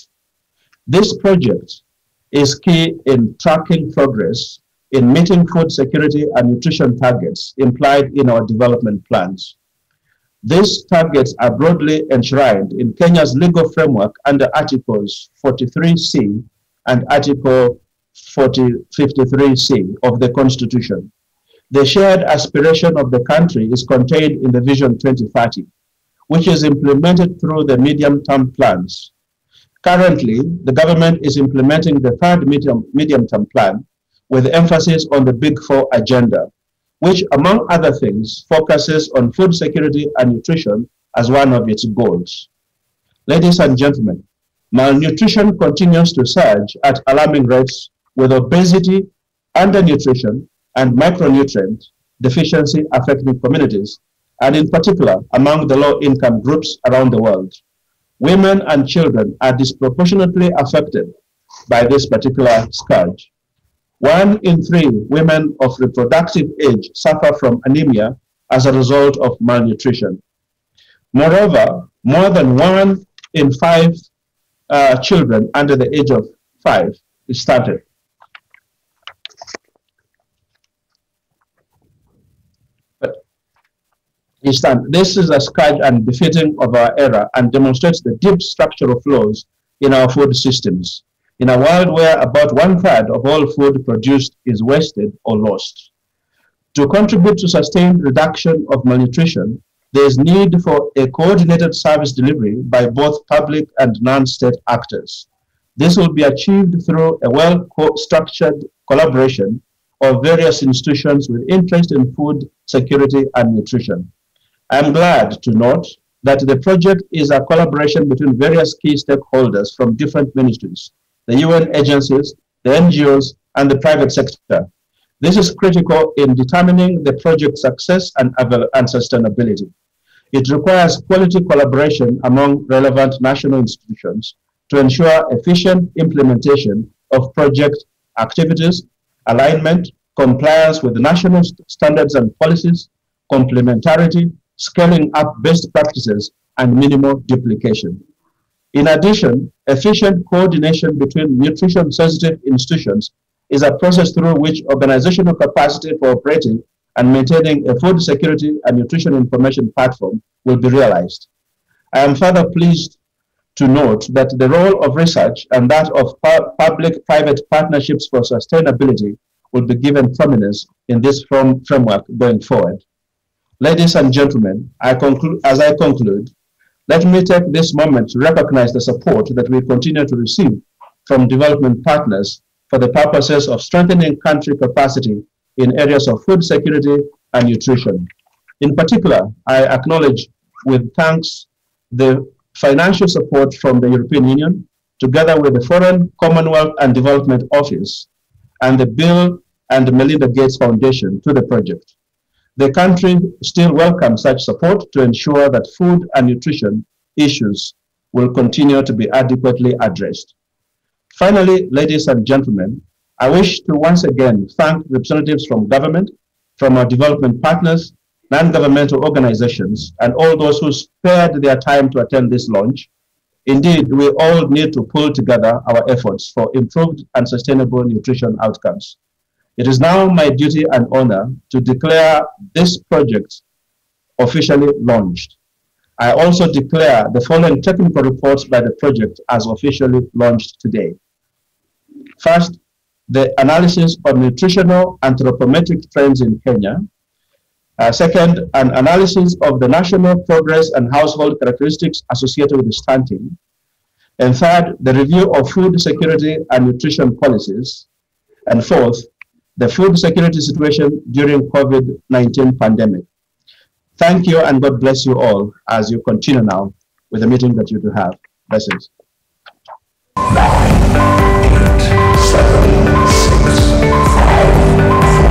This project is key in tracking progress in meeting food security and nutrition targets implied in our development plans. These targets are broadly enshrined in Kenya's legal framework under Articles 43C and Article 53C of the Constitution. The shared aspiration of the country is contained in the Vision 2030, which is implemented through the medium-term plans. Currently, the government is implementing the third medium-term plan with emphasis on the Big Four agenda, which, among other things, focuses on food security and nutrition as one of its goals. Ladies and gentlemen, malnutrition continues to surge at alarming rates, with obesity, undernutrition, and micronutrient deficiency affecting communities, and in particular among the low-income groups around the world. Women and children are disproportionately affected by this particular scourge. 1 in 3 women of reproductive age suffer from anemia as a result of malnutrition. Moreover, more than 1 in 5 children under the age of 5 is stunted. This is a scourge and befitting of our era and demonstrates the deep structural flaws in our food systems, in a world where about 1/3 of all food produced is wasted or lost. To contribute to sustained reduction of malnutrition, there is need for a coordinated service delivery by both public and non-state actors. This will be achieved through a well-structured collaboration of various institutions with interest in food security and nutrition. I am glad to note that the project is a collaboration between various key stakeholders from different ministries, the UN agencies, the NGOs, and the private sector. This is critical in determining the project's success and sustainability. It requires quality collaboration among relevant national institutions to ensure efficient implementation of project activities, alignment, compliance with national standards and policies, complementarity, scaling up best practices, and minimal duplication. In addition, efficient coordination between nutrition-sensitive institutions is a process through which organizational capacity for operating and maintaining a food security and nutrition information platform will be realized. I am further pleased to note that the role of research and that of public-private partnerships for sustainability will be given prominence in this framework going forward. Ladies and gentlemen, as I conclude, let me take this moment to recognize the support that we continue to receive from development partners for the purposes of strengthening country capacity in areas of food security and nutrition. In particular, I acknowledge with thanks the financial support from the European Union, together with the Foreign, Commonwealth and Development Office and the Bill and Melinda Gates Foundation to the project. The country still welcomes such support to ensure that food and nutrition issues will continue to be adequately addressed. Finally, ladies and gentlemen, I wish to once again thank representatives from government, from our development partners, non-governmental organizations, and all those who spared their time to attend this launch. Indeed, we all need to pull together our efforts for improved and sustainable nutrition outcomes. It is now my duty and honor to declare this project officially launched. I also declare the following technical reports by the project as officially launched today. First, the analysis of nutritional anthropometric trends in Kenya. Second, an analysis of the national progress and household characteristics associated with stunting. And third, the review of food security and nutrition policies. And fourth, the food security situation during COVID-19 pandemic. Thank you and God bless you all as you continue now with the meeting that you do have. Blessings. 9, 8, 7, 6, 5, 4,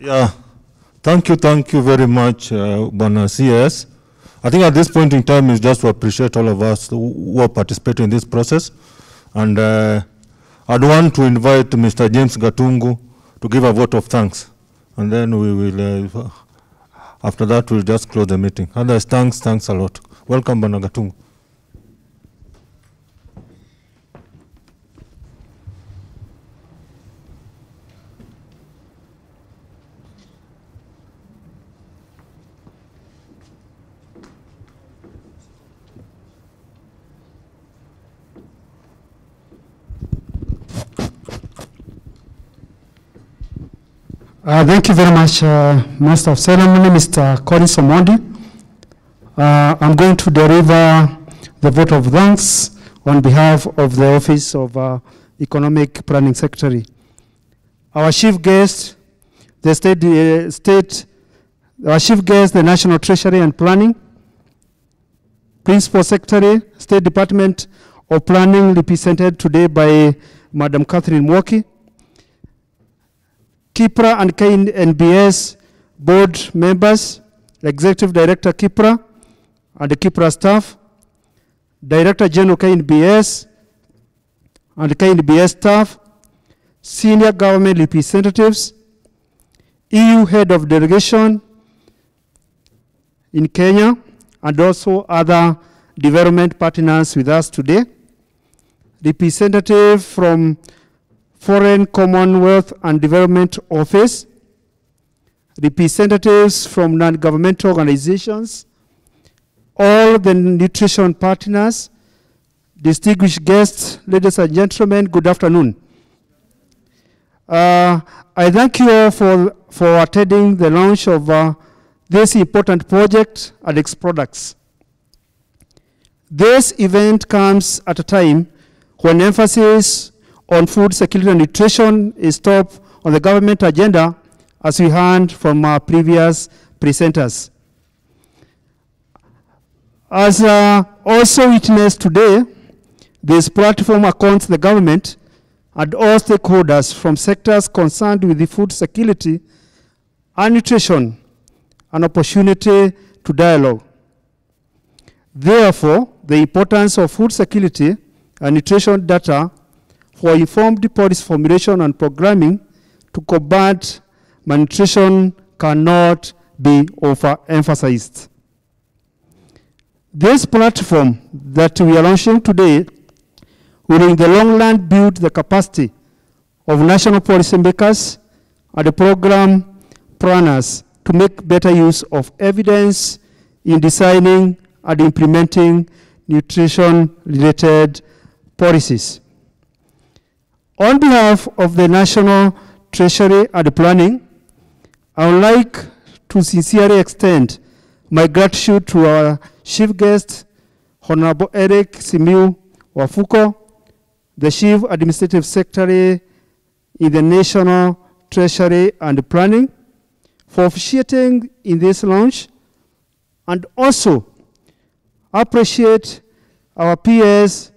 Yeah, thank you very much, Bwana CS. I think at this point in time is just to appreciate all of us who are participating in this process. And I'd want to invite Mr. James Gatungu to give a vote of thanks. And then we will, after that, we'll just close the meeting. Otherwise, thanks a lot. Welcome, Bwana Gatungu. Thank you very much, Master of Ceremony, Mr. Collins Omondi. I'm going to deliver the vote of thanks on behalf of the Office of Economic Planning Secretary. Our chief guest, the the National Treasury and Planning, Principal Secretary, State Department of Planning, represented today by Madam Catherine Mwoki, KIPRA and KNBS board members, Executive Director KIPRA and the KIPRA staff, Director General KNBS and the KNBS staff, senior government representatives, EU head of delegation in Kenya, and also other development partners with us today, representative from Foreign, Commonwealth and Development Office, representatives from non-governmental organizations, all the nutrition partners, distinguished guests, ladies and gentlemen, good afternoon. I thank you all for attending the launch of this important project and its products. This event comes at a time when emphasis on food security and nutrition is top on the government agenda, as we heard from our previous presenters. As also witnessed today, this platform accounts the government and all stakeholders from sectors concerned with the food security and nutrition an opportunity to dialogue. Therefore, the importance of food security and nutrition data for informed policy formulation and programming to combat malnutrition cannot be overemphasized. This platform that we are launching today will in the long run build the capacity of national policymakers and the program planners to make better use of evidence in designing and implementing nutrition-related policies. On behalf of the National Treasury and Planning, I would like to sincerely extend my gratitude to our chief guest, Honorable Eric Simiu Wafuko, the Chief Administrative Secretary in the National Treasury and Planning, for officiating in this launch, and also appreciate our PS,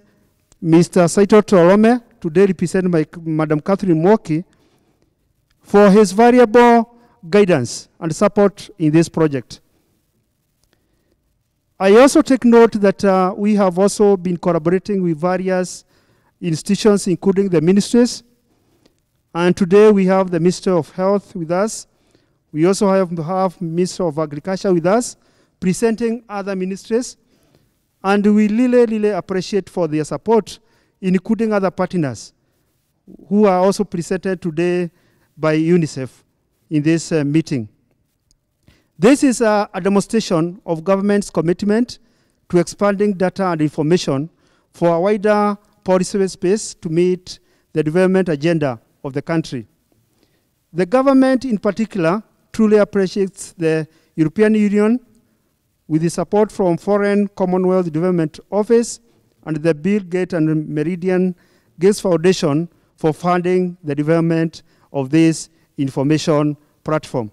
Mr. Saito Torome, today represented by Madam Catherine Mwoki, for his valuable guidance and support in this project. I also take note that we have also been collaborating with various institutions, including the ministries. And today we have the Minister of Health with us. We also have Minister of Agriculture with us, presenting other ministries. And we really appreciate for their support, including other partners who are also presented today by Unicef in this meeting. This is a demonstration of government's commitment to expanding data and information for a wider policy space to meet the development agenda of the country. The government in particular truly appreciates the European Union with the support from Foreign Commonwealth Development Office and the Bill Gates and Meridian Gates Foundation for funding the development of this information platform.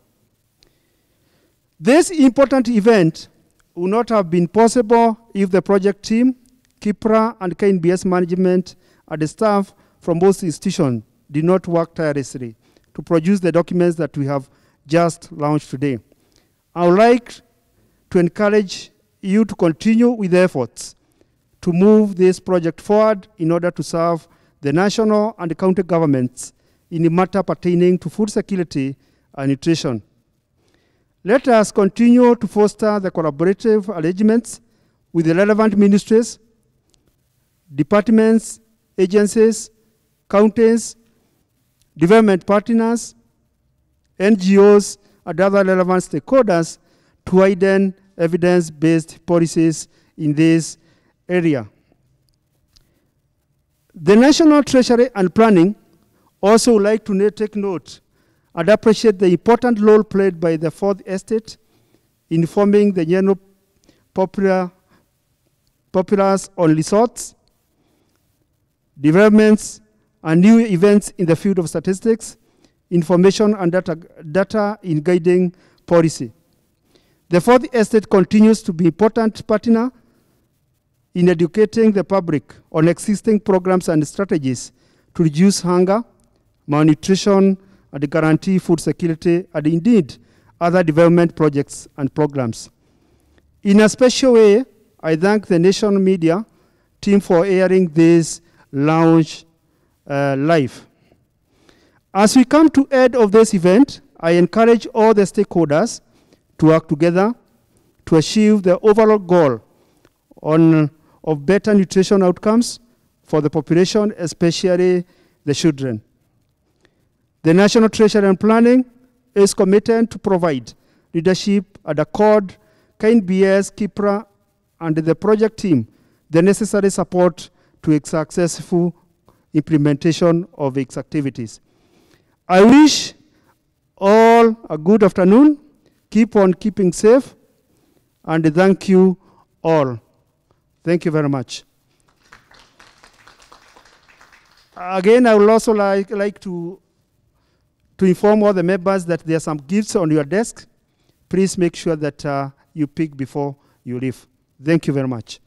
This important event would not have been possible if the project team, KIPRA, and KNBS management and the staff from both institutions did not work tirelessly to produce the documents that we have just launched today. I would like to encourage you to continue with the efforts to move this project forward in order to serve the national and the county governments in the matter pertaining to food security and nutrition. Let us continue to foster the collaborative arrangements with the relevant ministries, departments, agencies, counties, development partners, NGOs, and other relevant stakeholders to widen evidence-based policies in this area. The National Treasury and Planning also would like to take note and appreciate the important role played by the Fourth Estate in forming the general populace on resorts, developments, and new events in the field of statistics, information, and data in guiding policy. The Fourth Estate continues to be an important partner in educating the public on existing programs and strategies to reduce hunger, malnutrition, and guarantee food security, and indeed other development projects and programs. In a special way, I thank the national media team for airing this launch live. As we come to the end of this event, I encourage all the stakeholders to work together to achieve the overall goal of better nutrition outcomes for the population, especially the children. The National Treasury and Planning is committed to provide leadership and accord KNBS, KIPRA, and the project team the necessary support to its successful implementation of its activities. I wish all a good afternoon. Keep on keeping safe, and thank you all. Thank you very much. Again, I would also like to inform all the members that there are some gifts on your desk. Please make sure that you pick before you leave. Thank you very much.